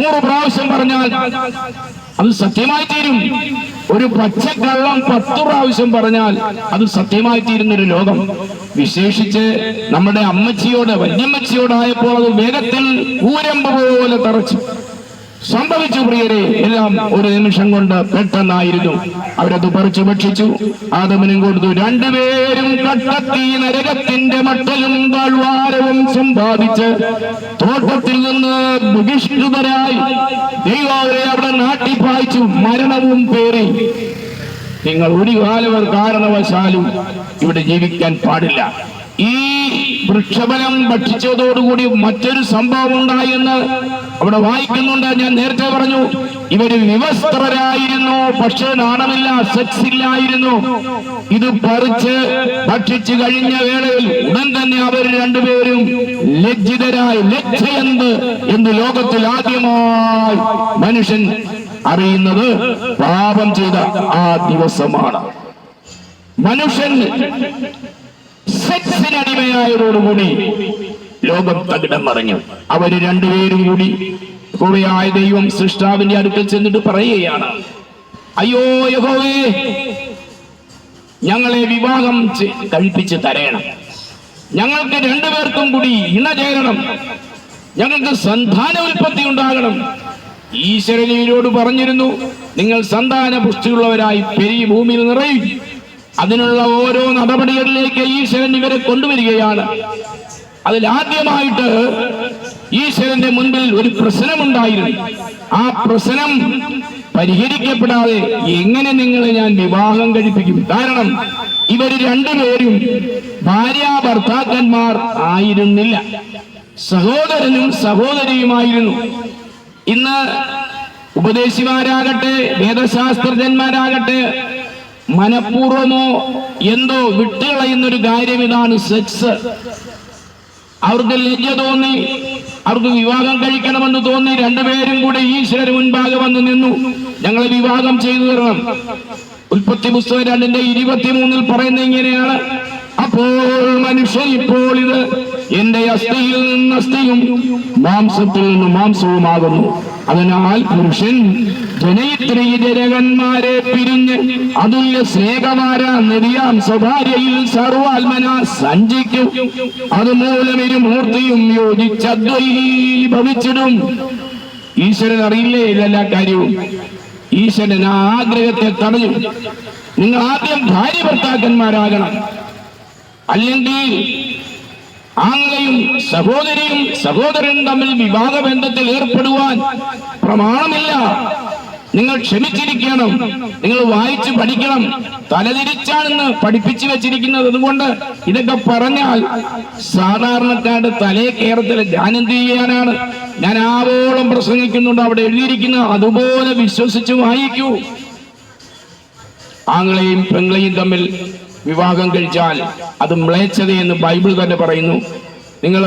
100 പ്രാവശ്യം പറഞ്ഞാൽ അത് സത്യമായി തീരും. ഒരു പച്ചക്കള്ളം 10 പ്രാവശ്യം പറഞ്ഞാൽ അത് സത്യമായി തീരുന്നൊരു ലോകം. വിശേഷിച്ച് നമ്മുടെ അമ്മച്ചിയോട്, വല്യമ്മച്ചിയോടായപ്പോൾ അത് വേഗത്തിൽ ഊരമ്പ് പോലെ തറച്ചു. സംഭവിച്ചു പ്രിയരെ, എല്ലാം ഒരു നിമിഷം കൊണ്ട് പെട്ടെന്നായിരുന്നു. അവരത് പറിച്ചു ഭക്ഷിച്ചു, ആദമിനും കൊടുത്തു. രണ്ടുപേരും കട്ടത്തി നരകത്തിന്റെ മട്ടലും താഴ്വാരവും സമ്പാദിച്ച് തോട്ടത്തിൽ നിന്ന് ബഹിഷ്കൃതരായി ദൈവം അവരെ അവിടെ നാട്ടിപ്പായിച്ചു, മരണവും പേറി. നിങ്ങൾ ഒരു കാലം കാരണവശാലും ഇവിടെ ജീവിക്കാൻ പാടില്ല. ഈ വൃക്ഷഫലം ഭക്ഷിച്ചതോടുകൂടി മറ്റൊരു സംഭവം ഉണ്ടായെന്ന് അവിടെ വായിക്കുന്നുണ്ട്. ഞാൻ നേരത്തെ പറഞ്ഞു, ഇവര് വിവസ്ത്രരായിരുന്നു, പക്ഷേ നാണമില്ല, സെക്സ് ഇല്ലായിരുന്നു. ഇത് പറിച്ച് ഭക്ഷിച്ചു കഴിഞ്ഞ വേളയിൽ ഉടൻ തന്നെ അവർ രണ്ടുപേരും ലജ്ജിതരായി. ലജ്ജയെന്ത് എന്ന് ലോകത്തിൽ ആദ്യമായി മനുഷ്യൻ അറിയുന്നത് പാപം ചെയ്ത ആ ദിവസമാണ്. മനുഷ്യൻ സെക്സിനടിമയായതോടുകൂടി ലോകം തകിടം മറിഞ്ഞു. അവര് രണ്ടുപേരും കൂടി യഹോവയായ ദൈവം സൃഷ്ടാവിന്റെ അടുക്കൽ ചെന്നിട്ട് പറയുകയാണ്, അയ്യോ യഹോവേ, ഞങ്ങളെ വിവാഹം കഴിപ്പിച്ച് തരയണം, ഞങ്ങൾക്ക് രണ്ടുപേർക്കും കൂടി ഇണ ചേരണം, ഞങ്ങൾക്ക് സന്താനോൽപത്തി ഉണ്ടാകണം. ഈശ്വരനോട് പറഞ്ഞിരുന്നു, നിങ്ങൾ സന്താന പുഷ്ടിയുള്ളവരായി പെരുകി ഭൂമിയിൽ നിറയും. അതിനുള്ള ഓരോ നടപടികളിലേക്ക് ഈശ്വരൻ ഇവരെ കൊണ്ടുവരികയാണ്. അതിലാദ്യമായിട്ട് ഈശ്വരന്റെ മുൻപിൽ ഒരു പ്രശ്നമുണ്ടായിരുന്നു. ആ പ്രശ്നം പരിഹരിക്കപ്പെടാതെ എങ്ങനെ നിങ്ങളെ ഞാൻ വിവാഹം കഴിപ്പിക്കും? കാരണം ഇവര് രണ്ടുപേരും ഭാര്യ ഭർത്താക്കന്മാർ ആയിരുന്നില്ല, സഹോദരനും സഹോദരിയുമായിരുന്നു. ഇന്ന് ഉപദേശിമാരാകട്ടെ, വേദശാസ്ത്രജ്ഞന്മാരാകട്ടെ, മനഃപൂർവമോ എന്തോ വിട്ടുകളയുന്നൊരു കാര്യം ഇതാണ് സെക്സ്. അവർക്ക് ലജ്ജ തോന്നി, അവർക്ക് വിവാഹം കഴിക്കണമെന്ന് തോന്നി. രണ്ടുപേരും കൂടെ ഈശ്വരന് മുൻപാകെ വന്ന് നിന്നു, ഞങ്ങളെ വിവാഹം ചെയ്തു തരണം. ഉൽപ്പത്തി പുസ്തകം 2:23 പറയുന്ന ഇങ്ങനെയാണ്, അപ്പോൾ മനുഷ്യൻ ഇപ്പോൾ ഇത് എന്റെ അസ്ഥിയിൽ നിന്ന് അസ്ഥിയും മാംസത്തിൽ നിന്ന് മാംസവുമാകുന്നു. അതിനാൽ പുരുഷൻ ജനയിത്രീ ജനകന്മാരെ പിരിഞ്ഞ് അതുല്യ സ്നേഹമാരാം സ്വഭാര്യയിൽ സർവാത്മന സഞ്ചിക്കും. അതുമൂലം ഇരുമൂർത്തിയും യോജിച്ചദ്വൈഭവിച്ചിടും. ഈശ്വരൻ അറിയില്ലേ ഇതെല്ലാ കാര്യവും? ഈശ്വരൻ ആ ആഗ്രഹത്തെ തടഞ്ഞു. നിങ്ങൾ ആദ്യം ഭാര്യ ഭർത്താക്കന്മാരാകണം, അല്ലെങ്കിൽ ആങ്ങളെയും സഹോദരിയും സഹോദരനും തമ്മിൽ വിവാഹ ബന്ധത്തിൽ ഏർപ്പെടുവാൻ പ്രമാണമില്ല. നിങ്ങൾ ക്ഷമിച്ചിരിക്കണം, നിങ്ങൾ വായിച്ച് പഠിക്കണം. തലതിരിച്ചാണെന്ന് പഠിപ്പിച്ചു വെച്ചിരിക്കുന്നത്. അതുകൊണ്ട് ഇതൊക്കെ പറഞ്ഞാൽ സാധാരണക്കാരുടെ തലേ കയറത്തിൽ ഞാൻ എന്ത് ചെയ്യാനാണ്? ഞാൻ ആവോളം പ്രസംഗിക്കുന്നുണ്ട്, അവിടെ എഴുതിയിരിക്കുന്ന അതുപോലെ വിശ്വസിച്ച് വായിക്കൂ. ആങ്ങളെയും പെങ്ങളെയും തമ്മിൽ വിവാഹം കഴിച്ചാൽ അത് മ്ലേച്ഛതയെന്ന് ബൈബിൾ തന്നെ പറയുന്നു. നിങ്ങൾ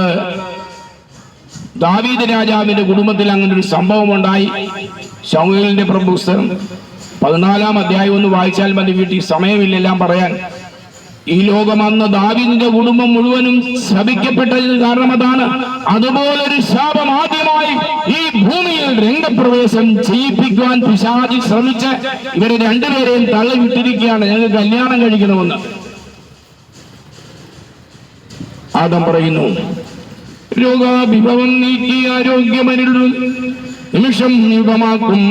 ദാവീദ് രാജാവിന്റെ കുടുംബത്തിൽ അങ്ങനെ ഒരു സംഭവം ഉണ്ടായി. ശമൂവേലിന്റെ പുസ്തകം 14-ാം അധ്യായം ഒന്ന് വായിച്ചാൽ മതി, വീട്ടിൽ സമയമില്ലെല്ലാം പറയാൻ. ഈ ലോകം അന്ന് ദാവീദിന്റെ കുടുംബം മുഴുവനും ശപിക്കപ്പെട്ടതിന് കാരണം അതാണ്. അതുപോലൊരു ശാപം ആദ്യമായി ഈ ഭൂമിയിൽ രംഗപ്രവേശം ചെയ്യിപ്പിക്കുവാൻ പിശാചി ശ്രമിച്ച് ഇവരെ രണ്ടുപേരെയും തള്ളിവിട്ടിരിക്കുകയാണ്. ഞങ്ങൾക്ക് കല്യാണം കഴിക്കണമെന്ന്. ആദം പറയുന്നു, രോഗാഭിഭവം നീക്കി ആരോഗ്യമരുൾ നിമിഷം യുഗമാക്കും,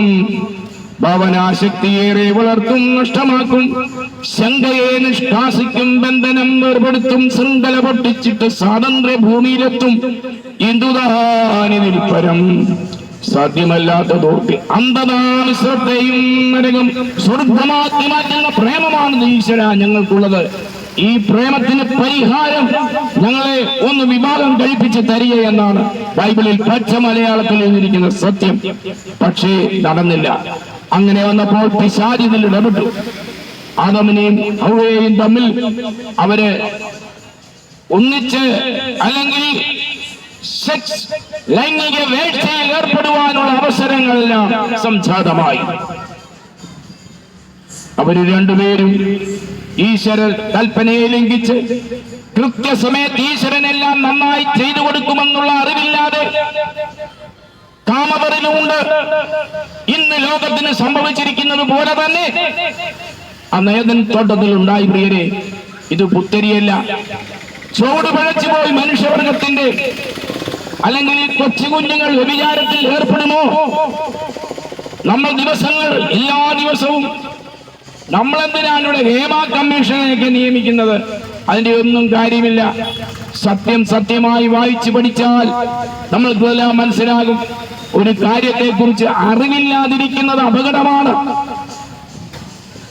ഭാവനാശക്തിയേറെ വളർത്തും നഷ്ടമാക്കും, ശങ്കയെ നിഷ്കാസിക്കും, ബന്ധനം ഏർപ്പെടുത്തും, ശൃംഖല പൊട്ടിച്ചിട്ട് സ്വാതന്ത്ര്യ ഭൂമിയിലെത്തും, ഇന്ദുദാനിൽ പരം സാധ്യമല്ലാത്തതോട്ട് അന്ധതാണ് ശ്രദ്ധയും നരകം സ്വർഗമാക്കി മാറ്റുന്ന പ്രേമമാണ് ഈശ്വര ഞങ്ങൾക്കുള്ളത്. ഈ പ്രേമത്തിന് പരിഹാരം ഞങ്ങളെ ഒന്ന് വിവാഹം കഴിപ്പിച്ച് തരിക എന്നാണ് ബൈബിളിൽ പച്ച മലയാളത്തിൽ എഴുതിയിരിക്കുന്ന സത്യം. പക്ഷേ നടന്നില്ല. അങ്ങനെ വന്നപ്പോൾ പിശാച് ഇതിൽ ഇടപെട്ടു. ആദമിനെയും ഹവ്വയെയും തമ്മിൽ അവര് ഒന്നിച്ച് അല്ലെങ്കിൽ സെക്സ് ലൈംഗിക വേഴ്ചയിൽ ഏർപ്പെടുവാനുള്ള അവസരങ്ങളെല്ലാം സംജാതമായി. അവര് രണ്ടുപേരും ഈശ്വര കൽപ്പനയെ ലംഘിച്ച് കൃത്യസമയത്ത് ഈശ്വരനെല്ലാം നന്നായി ചെയ്തു കൊടുക്കുമെന്നുള്ള അറിവില്ലാതെ കാമവറിലുമുണ്ട്. ഇന്ന് ലോകത്തിന് സംഭവിച്ചിരിക്കുന്നത് പോലെ തന്നെ അന്ന് ഏദൻ തോട്ടത്തിൽ ഉണ്ടായി. പ്രിയരെ, ഇത് പുത്തരിയല്ല. ചോട് പഴച്ചു പോയി മനുഷ്യവർഗത്തിന്റെ അല്ലെങ്കിൽ കൊച്ചു കുഞ്ഞുങ്ങൾ വ്യഭിചാരത്തിൽ ഏർപ്പെടുമോ? നമ്മൾ ദിവസങ്ങൾ എല്ലാ ദിവസവും നമ്മളെന്തിനാണ് ഇവിടെ ഹേമ കമ്മീഷനെയൊക്കെ നിയമിക്കുന്നത്? അതിന്റെ ഒന്നും കാര്യമില്ല. സത്യം സത്യമായി വായിച്ചു പഠിച്ചാൽ നമ്മൾക്കെല്ലാം മനസ്സിലാകും. ഒരു കാര്യത്തെ കുറിച്ച് അറിവില്ലാതിരിക്കുന്നത് അപകടമാണ്.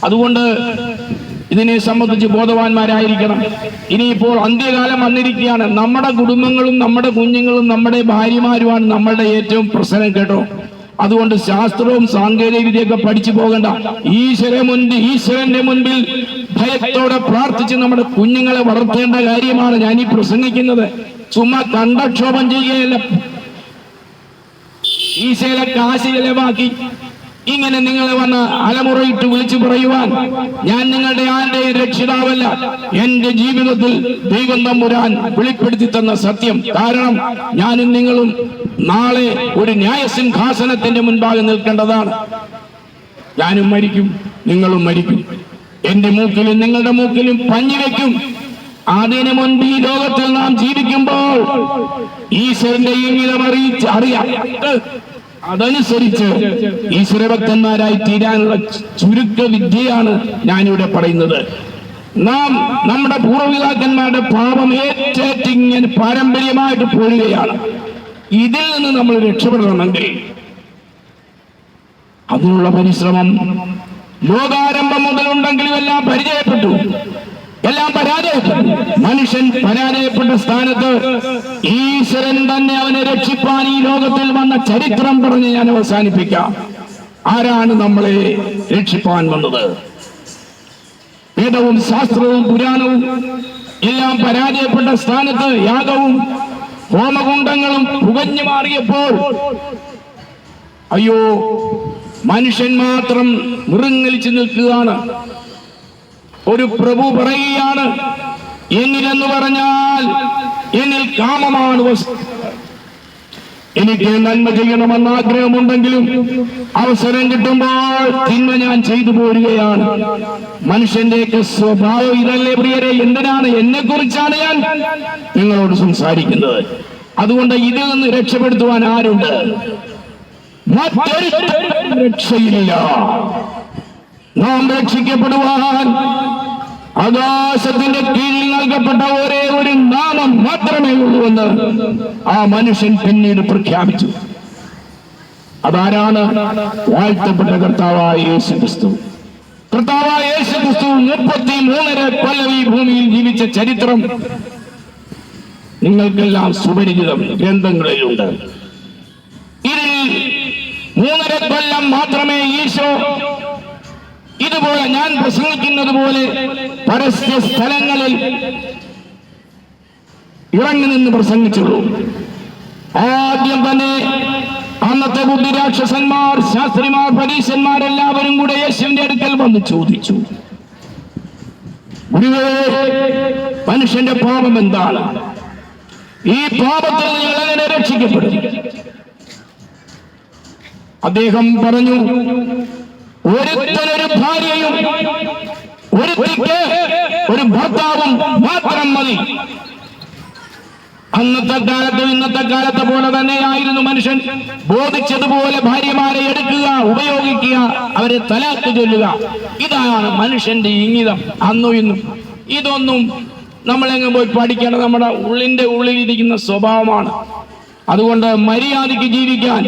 അതുകൊണ്ട് ഇതിനെ സംബന്ധിച്ച് ബോധവാന്മാരായിരിക്കണം. ഇനിയിപ്പോൾ അന്ത്യകാലം വന്നിരിക്കുകയാണ്. നമ്മുടെ കുടുംബങ്ങളും നമ്മുടെ കുഞ്ഞുങ്ങളും നമ്മുടെ ഭാര്യമാരുമാണ് നമ്മളുടെ ഏറ്റവും പ്രശ്നം, കേട്ടോ. അതുകൊണ്ട് ശാസ്ത്രവും സാങ്കേതിക വിദ്യയൊക്കെ പഠിച്ചു പോകണ്ട. ഈശ്വരന്റെ മുൻപിൽ ഭയത്തോടെ പ്രാർത്ഥിച്ച് നമ്മുടെ കുഞ്ഞുങ്ങളെ വളർത്തേണ്ട കാര്യമാണ് ഞാൻ ഈ പ്രസംഗിക്കുന്നത്. ചുമ്മാ കണ്ടക്ഷോഭം ചെയ്യുകയല്ല. ഈശോയിലെ കാശ് ചെലവാക്കി ഇങ്ങനെ നിങ്ങളെ വന്ന് അലമുറയിട്ട് വിളിച്ചു പറയുവാൻ ഞാൻ നിങ്ങളുടെ ആരുടെയും രക്ഷിതാവല്ല. എന്റെ ജീവിതത്തിൽ ദൈവം തമ്പുരാൻ വെളിപ്പെടുത്തി തന്ന സത്യം. കാരണം ഞാനും നിങ്ങളും നാളെ ഒരു ന്യായസിംഹാസനത്തിന്റെ മുൻപാകെ നിൽക്കേണ്ടതാണ്. ഞാനും മരിക്കും, നിങ്ങളും മരിക്കും. എന്റെ മൂക്കിലും നിങ്ങളുടെ മൂക്കിലും പഞ്ഞി വെക്കും. അതിനു മുൻപ് ഈ ലോകത്തിൽ നാം ജീവിക്കുമ്പോൾ ഈശ്വരന്റെ ഇംഗിതം അറിയാം. അതനുസരിച്ച് ഈശ്വരഭക്തന്മാരായി തീരാനുള്ള ചുരുക്ക വിദ്യയാണ് ഞാനിവിടെ പറയുന്നത്. നാം നമ്മുടെ പൂർവ്വപിതാക്കന്മാരുടെ പാപം ഏറ്റേറ്റിങ്ങനെ പാരമ്പര്യമായിട്ട് പോരുകയാണ്. ഇതിൽ നിന്ന് നമ്മൾ രക്ഷപ്പെടണമെങ്കിൽ അതിനുള്ള പരിശ്രമം ലോകാരംഭം മുതലുണ്ടെങ്കിലും എല്ലാം പരിചയപ്പെട്ടു, എല്ലാം പരാജയപ്പെട്ടു. മനുഷ്യൻ പരാജയപ്പെട്ട സ്ഥാനത്ത് ഈശ്വരൻ തന്നെ അവനെ രക്ഷിപ്പാൻ ഈ ലോകത്തിൽ വന്ന ചരിത്രം പറഞ്ഞ് ഞാൻ അവസാനിപ്പിക്കാം. ആരാണ് നമ്മളെ രക്ഷിപ്പാൻ വന്നത്? വേദവും ശാസ്ത്രവും പുരാണവും എല്ലാം പരാജയപ്പെട്ട സ്ഥാനത്ത് യാഗവും ഹോമകുണ്ടങ്ങളും പുകഞ്ഞു മാറിയപ്പോൾ അയ്യോ, മനുഷ്യൻ മാത്രം മുറിങ്ങലിച്ചു നിൽക്കുകയാണ്. ഒരു പ്രഭു പറയുകയാണ്, എന്നിലെന്ന് പറഞ്ഞാൽ എന്നിൽ കാമമാണ് വസ്തു. എനിക്ക് നന്മ ചെയ്യണമെന്ന് ആഗ്രഹമുണ്ടെങ്കിലും അവസരം കിട്ടുമ്പോൾ തിന്മ ഞാൻ ചെയ്തു പോരുകയാണ്. മനുഷ്യന്റെയൊക്കെ സ്വഭാവം ഇതല്ലേ പ്രിയരെ? എന്തിനാണ് എന്നെ കുറിച്ചാണ് ഞാൻ നിങ്ങളോട് സംസാരിക്കുന്നത്. അതുകൊണ്ട് ഇതിൽ നിന്ന് രക്ഷപ്പെടുത്തുവാൻ ആരുണ്ട്? മറ്റൊരു രക്ഷയില്ല. നാം രക്ഷിക്കപ്പെടുവാൻ ആകാശത്തിന്റെ കീഴിൽ നൽകപ്പെട്ട ഒരേ ഒരു നാമം മാത്രമേ ഉള്ളൂ എന്ന് ആ മനുഷ്യൻ പിന്നീട് പ്രഖ്യാപിച്ചു. അതാരാണ്? വാഴ്ത്തപ്പെട്ട കർത്താവായ യേശു ക്രിസ്തു. കർത്താവായ യേശു ക്രിസ്തു 33.5 കൊല്ലം ഈ ഭൂമിയിൽ ജീവിച്ച ചരിത്രം നിങ്ങൾക്കെല്ലാം സുപരിചിതം, ഗ്രന്ഥങ്ങളിലുണ്ട്. ഇതിൽ 3.5 കൊല്ലം മാത്രമേ ഈശോ ഇതുപോലെ ഞാൻ പ്രസംഗിക്കുന്നത് പോലെ പരസ്യ സ്ഥലങ്ങളിൽ ഇറങ്ങി നിന്ന് പ്രസംഗിച്ചുള്ളൂ. ആദ്യം തന്നെ അന്നത്തെ ബുദ്ധിരാക്ഷസന്മാർ, ശാസ്ത്രിമാർ, പരീശന്മാരെല്ലാവരും കൂടെ യേശുവിന്റെ അടുക്കൽ വന്ന് ചോദിച്ചു, ഗുരുവേ, മനുഷ്യന്റെ പാപം എന്താണ്? ഈ പാപത്തിൽ നിങ്ങൾ എങ്ങനെ രക്ഷിക്കപ്പെടും? അദ്ദേഹം പറഞ്ഞു, ഒരുത്തനൊരു ഭാര്യയും ഒരുത്തിക്ക് ഒരു ഭർത്താവും മാത്രം മതി. അന്നത്തെ കാലത്തും ഇന്നത്തെ കാലത്തെ പോലെ തന്നെയായിരുന്നു മനുഷ്യൻ. ബോധിച്ചതുപോലെ ഭാര്യമാരെ എടുക്കുക, ഉപയോഗിക്കുക, അവരെ തലാക്ക് ചൊല്ലുക. ഇതാണ് മനുഷ്യന്റെ ഇംഗിതം അന്നും ഇന്നും. ഇതൊന്നും നമ്മളെങ്ങും പോയി പഠിക്കണം, നമ്മുടെ ഉള്ളിലിരിക്കുന്ന സ്വഭാവമാണ്. അതുകൊണ്ട് മര്യാദയ്ക്ക് ജീവിക്കാൻ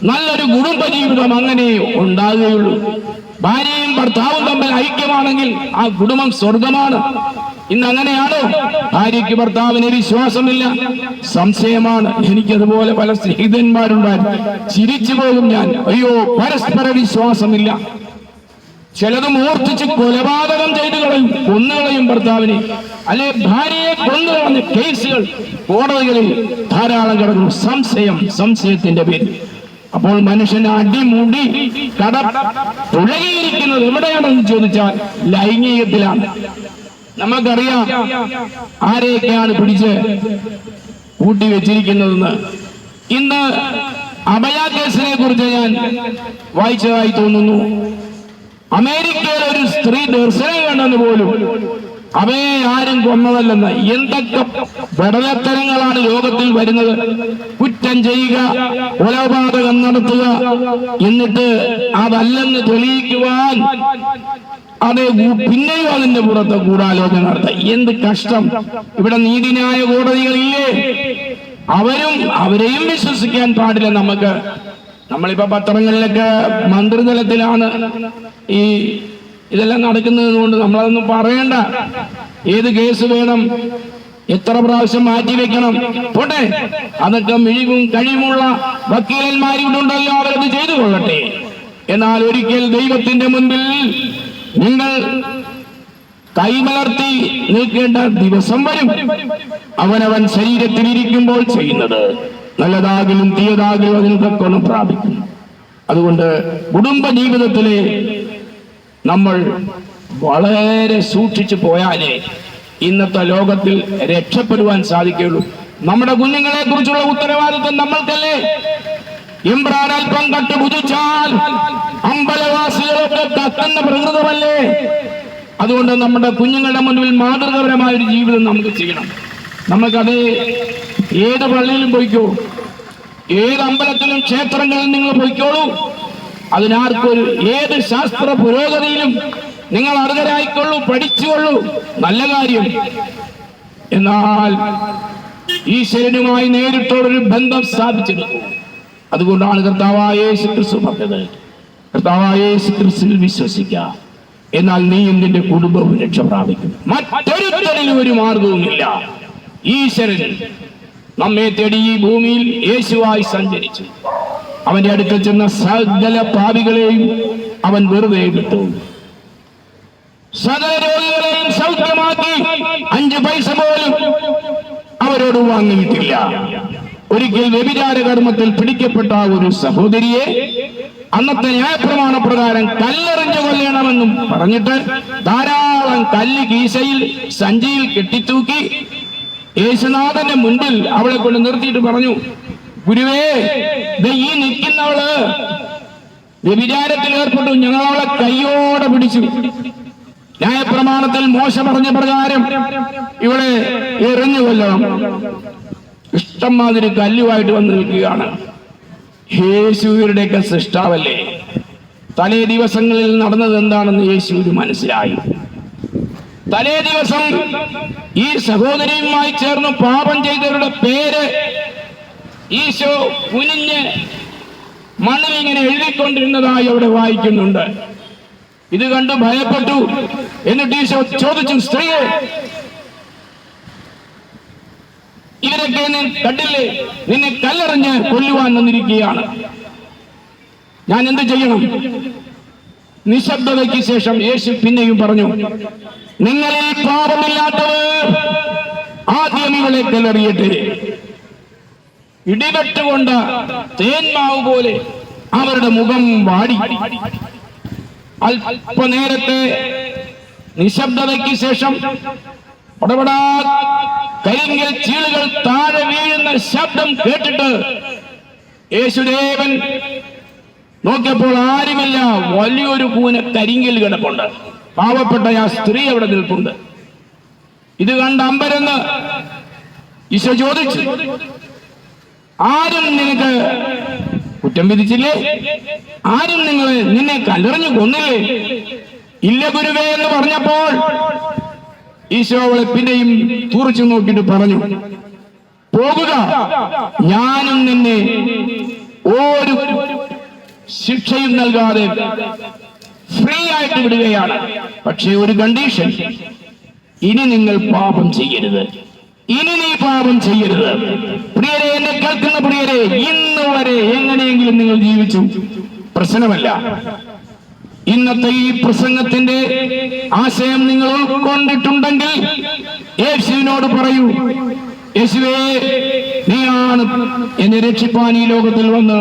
നല്ലൊരു കുടുംബ ജീവിതം അങ്ങനെ ഉണ്ടാകുകയുള്ളൂ. ഭാര്യയും ഭർത്താവും തമ്മിൽ ഐക്യമാണെങ്കിൽ ആ കുടുംബം സ്വർഗമാണ്. ഇന്ന് അങ്ങനെയാണോ? ഭാര്യയ്ക്ക് ഭർത്താവിന് വിശ്വാസമില്ല, സംശയമാണ്. എനിക്കതുപോലെ പല സ്നേഹിതന്മാരുണ്ടായിരുന്നു. ചിരിച്ചു പോകും ഞാൻ. അയ്യോ, പരസ്പര വിശ്വാസമില്ല. ചിലത് മോഷ്ടിച്ച് കൊലപാതകം ചെയ്തു കളയും, കൊന്നുകളയും ഭർത്താവിനെ, അല്ലെ ഭാര്യയെ കൊന്നുകളഞ്ഞ കേസുകൾ കോടതികളിൽ ധാരാളം കിടക്കുന്നു. സംശയത്തിന്റെ പേരിൽ. അപ്പോൾ മനുഷ്യന് അടിമുടി തുഴകിയിരിക്കുന്നത് എവിടെയാണെന്ന് ചോദിച്ചാൽ ലൈംഗികത്തിലാണ്. നമുക്കറിയാം ആരെയൊക്കെയാണ് പിടിച്ച് കൂട്ടി വെച്ചിരിക്കുന്നതെന്ന്. ഇന്ന് അഭയ കേസിനെ കുറിച്ച് ഞാൻ വായിച്ചതായി തോന്നുന്നു. അമേരിക്കയിലെ ഒരു സ്ത്രീ ദർശനം കണ്ടെന്ന് പോലും അവയെ ആരും കൊന്നതല്ലെന്ന്. എന്തൊക്കെ ബടലത്തരങ്ങളാണ് ലോകത്തിൽ വരുന്നത്! കുറ്റം ചെയ്യുക, കൊലപാതകം നടത്തുക, എന്നിട്ട് അതല്ലെന്ന് തെളിയിക്കുവാൻ പിന്നെയും അതിന്റെ പുറത്ത് ഗൂഢാലോചന നടത്തുക. എന്ത് കഷ്ടം! ഇവിടെ നീതിന്യായ കോടതികളില്ലേ? അവരെയും വിശ്വസിക്കാൻ പാടില്ല. നമ്മളിപ്പോ പത്രങ്ങളിലൊക്കെ മന്ത്രിതലത്തിലാണ് ഇതെല്ലാം നടക്കുന്നത് കൊണ്ട് നമ്മളതൊന്നും പറയണ്ട. ഏത് കേസ് വേണം, എത്ര പ്രാവശ്യം മാറ്റിവെക്കണം, പോട്ടെ, അതൊക്കെ മിഴിവും കഴിവുമുള്ള വക്കീലന്മാരിവിടുണ്ടല്ലോ, അവരത് ചെയ്തു കൊള്ളട്ടെ. എന്നാൽ ഒരിക്കൽ ദൈവത്തിന്റെ മുൻപിൽ നിങ്ങൾ കൈമലർത്തി നിൽക്കേണ്ട ദിവസം വരും. അവനവൻ ശരീരത്തിലിരിക്കുമ്പോൾ ചെയ്യുന്നത് നല്ലതാകിലും തീയതാകിലും അതിന് തക്കോണം പ്രാപിക്കും. അതുകൊണ്ട് കുടുംബ ജീവിതത്തിലെ നമ്മൾ വളരെ സൂക്ഷിച്ചു പോയാലേ ഇന്നത്തെ ലോകത്തിൽ രക്ഷപ്പെടുവാൻ സാധിക്കുകയുള്ളൂ. നമ്മുടെ കുഞ്ഞുങ്ങളെ കുറിച്ചുള്ള ഉത്തരവാദിത്വം നമ്മൾക്കല്ലേ? ഇമ്രാൻ അല്പം കട്ട് ഭുജിച്ചാൽ അമ്പലവാസികളൊക്കെ കത്തുന്ന പ്രകൃതമല്ലേ? അതുകൊണ്ട് നമ്മുടെ കുഞ്ഞുങ്ങളുടെ മുന്നിൽ മാതൃകാപരമായ ഒരു ജീവിതം നമുക്ക് ചെയ്യണം. നമുക്കത് ഏത് പള്ളിയിലും പോയിക്കോ, ഏത് അമ്പലത്തിലും ക്ഷേത്രങ്ങളിലും നിങ്ങൾ പോയിക്കോളൂ. അതിനാർക്കൊരു ഏത് ശാസ്ത്ര പുരോഗതിയിലും നിങ്ങൾ അർഹരായിക്കൊള്ളൂ, പഠിച്ചുകൊള്ളൂ, നല്ല കാര്യം. എന്നാൽ ഈശ്വരനുമായി നേരിട്ടൊരു ബന്ധം സ്ഥാപിച്ചെടുക്കും. അതുകൊണ്ടാണ് കർത്താവായ യേശു ക്രിസ്തു പറഞ്ഞത്, കർത്താവായ യേശു ക്രിസ്തുവിൽ വിശ്വസിക്കുക, എന്നാൽ നീയും നിന്റെ കുടുംബവും രക്ഷ പ്രാപിക്കും. മറ്റൊരുത്തരിലും ഒരു മാർഗവുമില്ല. ഈശ്വരൻ നമ്മെ തേടി ഈ ഭൂമിയിൽ യേശുവായി സഞ്ചരിച്ചു. അവന്റെ അടുക്കൽ ചെന്ന സകല പാപികളെയും അവൻ വെറുതെ വിട്ടു. സകല രോഗികളെയും സൗഖ്യമാക്കി. 5 പൈസ പോലും അവരോട് വാങ്ങിയിട്ടില്ല. ഒരിക്കൽ വ്യഭിചാര കർമ്മത്തിൽ പിടിക്കപ്പെട്ട ഒരു സഹോദരിയെ അന്നത്തെ ന്യായപ്രമാണ പ്രകാരം കല്ലെറിഞ്ഞു കൊല്ലണമെന്നും പറഞ്ഞിട്ട് ധാരാളം കല്ല് കീശയിൽ സഞ്ചിയിൽ കെട്ടിത്തൂക്കി യേശുനാഥന്റെ മുൻപിൽ അവളെ കൊണ്ട് നിർത്തിയിട്ട് പറഞ്ഞു, ഗുരുവേ, ഈ നിൽക്കുന്നവള് വ്യഭിചാരത്തിൽ ഏർപ്പെട്ടു, ഞങ്ങളവളെ കയ്യോടെ പിടിച്ചു. ന്യായപ്രമാണത്തിൽ മോശ പറഞ്ഞ പ്രകാരം ഇവിടെ എറിഞ്ഞു കൊല്ലണം. ഇഷ്ടംമാതിരി കല്ലുമായിട്ട് വന്ന് നിൽക്കുകയാണ്. യേശുവിരുടെയൊക്കെ സൃഷ്ടാവല്ലേ? തലേ ദിവസങ്ങളിൽ നടന്നത് എന്താണെന്ന് യേശുവിന് മനസ്സിലായി. തലേ ദിവസം ഈ സഹോദരിയുമായി ചേർന്ന് പാപം ചെയ്തവരുടെ പേര് ഈശോ കുനിഞ്ഞ് മണ്ണിൽ ഇങ്ങനെ എഴുതിക്കൊണ്ടിരുന്നതായി അവിടെ വായിക്കുന്നുണ്ട്. ഇത് കണ്ട് ഭയപ്പെട്ടു. എന്നിട്ട് ഈശോ ചോദിച്ചു, സ്ത്രീയെ, ഇവരൊക്കെ കണ്ടില്ലേ? നിന്നെ കല്ലെറിഞ്ഞ് കൊല്ലുവാൻ വന്നിരിക്കുകയാണ്. ഞാൻ എന്ത് ചെയ്യണം? നിശബ്ദതയ്ക്ക് ശേഷം യേശു പിന്നെയും പറഞ്ഞു, നിങ്ങളിൽ പാപമില്ലാത്തവർ ആദ്യം ഇവളെ കല്ലെറിയട്ടെ. ഇടിവെട്ടുകൊണ്ട് തേന്മാവ് പോലെ അവരുടെ മുഖം വാടി. അല്പനേരത്തെ നിശബ്ദതയ്ക്ക് ശേഷം പടപടാ കരിങ്കൽ ചീളുകൾ താഴെ വീഴുന്ന ശബ്ദം കേട്ടിട്ട് യേശുദേവൻ നോക്കിയപ്പോൾ ആരുമില്ല. വലിയൊരു കൂന കരിങ്കൽ കിടപ്പുണ്ട്. പാവപ്പെട്ട ആ സ്ത്രീ അവിടെ നിൽപ്പുണ്ട്. ഇത് കണ്ട് അമ്പരന്ന് ഈശോ ചോദിച്ചു, ആരും നിനക്ക് കുറ്റം വിധിച്ചില്ലേ? ആരും നിന്നെ കല്ലെറിഞ്ഞു കൊന്നില്ലേ? ഇല്ല ഗുരുവേ എന്ന് പറഞ്ഞപ്പോൾ ഈശോ അവളെ പിന്നെയും തുറച്ചു നോക്കിയിട്ട് പറഞ്ഞു, പോകുക, ഞാനും നിന്നെ ഒരു ശിക്ഷയും നൽകാതെ ഫ്രീ ആയിട്ട് വിടുകയാണ്. പക്ഷേ ഒരു കണ്ടീഷൻ, ഇനി നിങ്ങൾ പാപം ചെയ്യരുത്. ഇനി നീ പാപം ചെയ്യരുത്. പ്രിയരെ, എന്നെ കേൾക്കുന്ന പ്രിയരെ, ഇന്ന് വരെ എങ്ങനെയെങ്കിലും നിങ്ങൾ ജീവിച്ചു, പ്രശ്നമല്ല. ഇന്നത്തെ ഈ പ്രസംഗത്തിന്റെ ആശയം നിങ്ങൾ ഉൾക്കൊണ്ടിട്ടുണ്ടെങ്കിൽ യേശുവിനോട് പറയൂ, യേശുവേ, നീയാണ് എന്നെ രക്ഷിപ്പാൻ ഈ ലോകത്തിൽ വന്ന്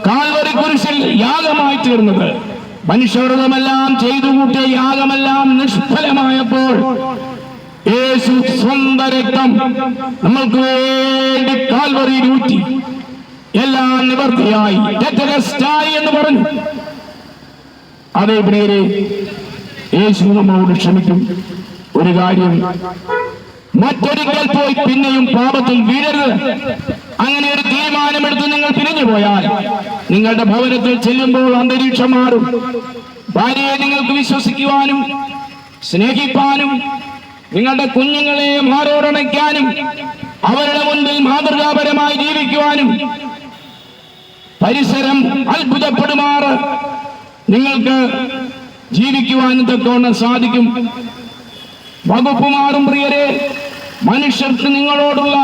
കാൽവരി കുരിശിൽ യാഗമായി തീർന്നത്. മനുഷ്യവ്രതമെല്ലാം ചെയ്തു കൂട്ടിയ യാഗമെല്ലാം നിഷ്ഫലമായപ്പോൾ യേശു സ്വന്തം രക്തം നമ്മൾക്ക് വേണ്ടി കാൽവരിയിൽ ഊറ്റി. എല്ലാം നിവർത്തിയായി, തെറ്റരസ്റ്റായി എന്ന് പറഞ്ഞു. അതേ പ്രിയരെ, യേശു നമ്മളോട് ക്ഷമിക്കും. ഒരു കാര്യം, മറ്റൊരിക്കൽ പോയി പിന്നെയും പാപത്തിൽ വീഴരുത്. അങ്ങനെ ഒരു തീരുമാനമെടുത്ത് നിങ്ങൾ പിരിഞ്ഞു പോയാൽ നിങ്ങളുടെ ഭവനത്തിൽ ചെല്ലുമ്പോൾ അന്തരീക്ഷം മാറും. ഭാര്യയെ നിങ്ങൾക്ക് വിശ്വസിക്കുവാനും സ്നേഹിപ്പാനും നിങ്ങളുടെ കുഞ്ഞുങ്ങളെ മാറോടണയ്ക്കാനും അവരുടെ മുൻപിൽ മാതൃകാപരമായി ജീവിക്കുവാനും പരിസരം അത്ഭുതപ്പെടുമാറ് നിങ്ങൾക്ക് ജീവിക്കുവാനും തക്കവണ്ണം സാധിക്കും. വകുപ്പ് മാറും പ്രിയരെ. മനുഷ്യർക്ക് നിങ്ങളോടുള്ള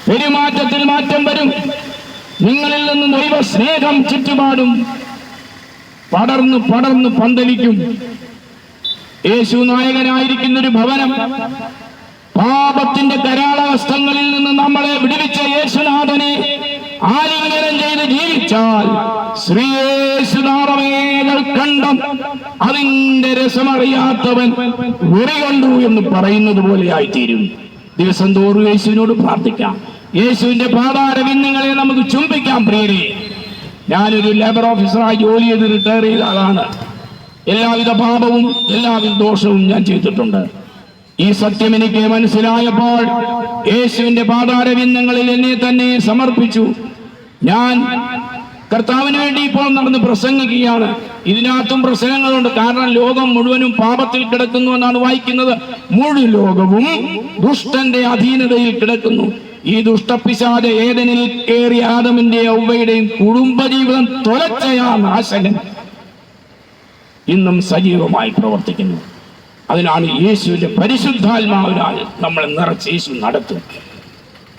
പെരുമാറ്റത്തിൽ മാറ്റം വരും. നിങ്ങളിൽ നിന്ന് ദൈവ സ്നേഹം ചുറ്റുപാടും പടർന്ന് പടർന്ന് പന്തലിക്കും. യേശു നായകനായിരിക്കുന്ന ഒരു ഭവനം, പാപത്തിന്റെ കരാളവസ്ഥകളിൽ നിന്ന് നമ്മളെ വിടുവിച്ച യേശുനാഥനെ ആലിംഗനം ചെയ്ത് ജീവിച്ചാൽ ശ്രീയേശുനാമമേകൾ കണ്ടം അതിന്റെ രസമറിയാത്തവൻ വെറികൊണ്ടു എന്ന് പറയുന്നത് പോലെ ആയിത്തീരും. ദിവസം തോറും യേശുവിനോട് പ്രാർത്ഥിക്കാം. യേശുവിന്റെ പാതാരവിന്ദങ്ങളെ നമുക്ക് ചുംബിക്കാം. പ്രിയരെ, ഞാനൊരു ലേബർ ഓഫീസറായി ജോലി ചെയ്ത് റിട്ടയർ ചെയ്ത ആളാണ്. എല്ലാവിധ പാപവും എല്ലാവിധ ദോഷവും ഞാൻ ചെയ്തിട്ടുണ്ട്. ഈ സത്യം എനിക്ക് മനസ്സിലായപ്പോൾ യേശുവിന്റെ പാതാരവിന്ദങ്ങളിൽ എന്നെ തന്നെ സമർപ്പിച്ചു. ഞാൻ കർത്താവിന് വേണ്ടി ഇപ്പോൾ നടന്ന് പ്രസംഗിക്കുകയാണ്. ഇതിനകത്തും പ്രശ്നങ്ങളുണ്ട്. കാരണം ലോകം മുഴുവനും പാപത്തിൽ കിടക്കുന്നു എന്നാണ് വായിക്കുന്നത്. മുഴു ലോകവും ദുഷ്ടന്റെ അധീനതയിൽ കിടക്കുന്നു. ഈ ദുഷ്ടപിശാച് ഏദനിൽ കയറി ആദമിന്റെ ഔവയുടെയും കുടുംബജീവിതം തുലച്ചയാ നാശകൻ ഇന്നും സജീവമായി പ്രവർത്തിക്കുന്നു. അതിനാണ് യേശുവിന്റെ പരിശുദ്ധാത്മാവിനാൽ നമ്മളെ നിറച്ച് യേശു നടത്തും.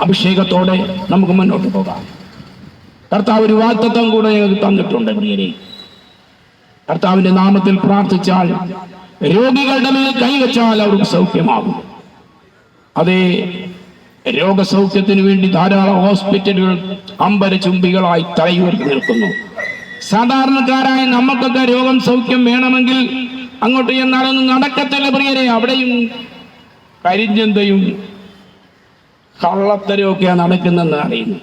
അഭിഷേകത്തോടെ നമുക്ക് മുന്നോട്ട് പോകാം. കർത്താവ് ഒരു വാഗ്ദത്തം കൂടെ ഞങ്ങൾക്ക് തന്നിട്ടുണ്ട്. പ്രിയരെ, കർത്താവിന്റെ നാമത്തിൽ പ്രാർത്ഥിച്ചാൽ, രോഗികളുടെ മേൽ കൈവച്ചാൽ അവർക്ക് സൗഖ്യമാകും. അതേ, രോഗസൗഖ്യത്തിന് വേണ്ടി ധാരാളം ഹോസ്പിറ്റലുകൾ അമ്പരചുംബികളായി തലയുയർത്തി നിൽക്കുന്നു. സാധാരണക്കാരായ നമുക്കൊക്കെ രോഗം സൗഖ്യം വേണമെങ്കിൽ അങ്ങോട്ട് ചെന്നാലൊന്നും നടക്കത്തില്ല പ്രിയരെ. അവിടെയും കരിഞ്ചന്തയും കള്ളത്തരവും ഒക്കെയാണ് നടക്കുന്നെന്ന് അറിയുന്നു.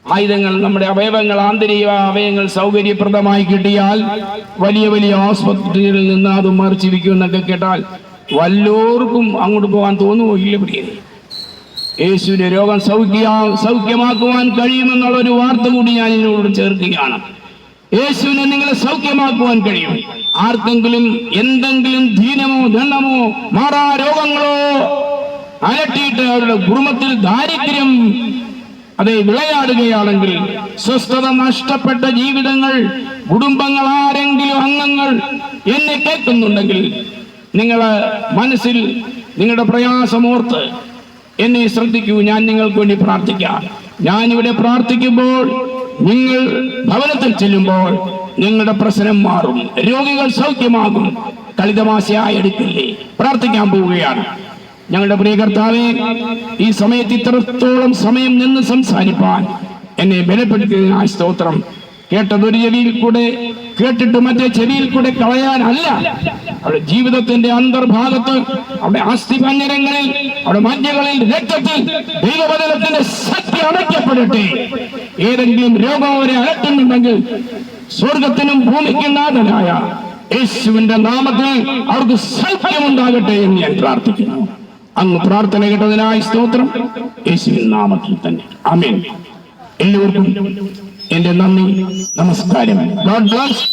ആയുധങ്ങൾ, നമ്മുടെ അവയവങ്ങൾ, ആന്തരിക അവയവങ്ങൾ സൗകര്യപ്രദമായി കിട്ടിയാൽ വലിയ വലിയ ആസ്പത്രികളിൽ നിന്ന് അത് മറിച്ചിരിക്കുമെന്നൊക്കെ കേട്ടാൽ വല്ലോർക്കും അങ്ങോട്ട് പോകാൻ തോന്നുമോ? ഇല്ല പ്രിയരെ. യേശുവിന്റെ രോഗം സൗഖ്യമാക്കുവാൻ കഴിയുമെന്നുള്ളൊരു വാർത്ത കൂടി ഞാൻ ഇതിനോട് ചേർക്കുകയാണ്. യേശുവിനെ നിങ്ങളെ സൗഖ്യമാക്കുവാൻ കഴിയും. ആർക്കെങ്കിലും എന്തെങ്കിലും ദീനമോ ദണ്ഡമോ മാറാ രോഗങ്ങളോ അലട്ടിയിട്ട് അവരുടെ കുടുംബത്തിൽ ദാരിദ്ര്യം വിളയാടുകയാണെങ്കിൽ, സ്വസ്ഥത നഷ്ടപ്പെട്ട ജീവിതങ്ങൾ, കുടുംബങ്ങൾ, ആരെങ്കിലും അംഗങ്ങൾ എന്നെ കേൾക്കുന്നുണ്ടെങ്കിൽ നിങ്ങളെ മനസ്സിൽ നിങ്ങളുടെ പ്രയാസമോർത്ത് എന്നെ ശ്രദ്ധിക്കൂ. ഞാൻ നിങ്ങൾക്ക് വേണ്ടി പ്രാർത്ഥിക്കാം. ഞാനിവിടെ പ്രാർത്ഥിക്കുമ്പോൾ നിങ്ങൾ ഭവനത്തിൽ ചെല്ലുമ്പോൾ നിങ്ങളുടെ പ്രശ്നം മാറും, രോഗികൾ സൗഖ്യമാകും. കളിതമാശയായി എടുക്കില്ലേ. പ്രാർത്ഥിക്കാൻ പോവുകയാണ്. ഞങ്ങളുടെ പ്രിയ കർത്താവേ, ഈ സമയത്ത് ഇത്രത്തോളം സമയം നിന്ന് സംസാരിപ്പാൻ എന്നെ ബലപ്പെടുത്തിയതിനായി സ്തോത്രം. കേട്ടതൊരു ചെവിയിൽ കൂടെ കേട്ടിട്ട് മറ്റേ ചെവിയിൽ കൂടെ കളയാനല്ല. അവരുടെ ജീവിതത്തിന്റെ അന്തർഭാഗത്ത്, അവിടെ അസ്ഥിപഞ്ജരങ്ങളിൽ, അവിടെ മജ്ജകളിൽ, രക്തത്തിൽ ദൈവവചനത്തിന്റെ ശക്തി അടയ്ക്കപ്പെടട്ടെ. ഏതെങ്കിലും രോഗം അവരെ അലട്ടുന്നുണ്ടെങ്കിൽ സ്വർഗത്തിനും ഭൂമിക്കും നാഥനായ യേശുവിന്റെ നാമത്തിൽ അവർക്ക് സൗഖ്യമുണ്ടാകട്ടെ എന്ന് ഞാൻ പ്രാർത്ഥിക്കുന്നു. അങ്ങ് പ്രാർത്ഥന കേട്ടതിനായി സ്തോത്രം. യേശുവിൻ നാമത്തിൽ തന്നെ ആമേൻ. എല്ലാവർക്കും എന്റെ നന്ദി, നമസ്കാരം. God bless.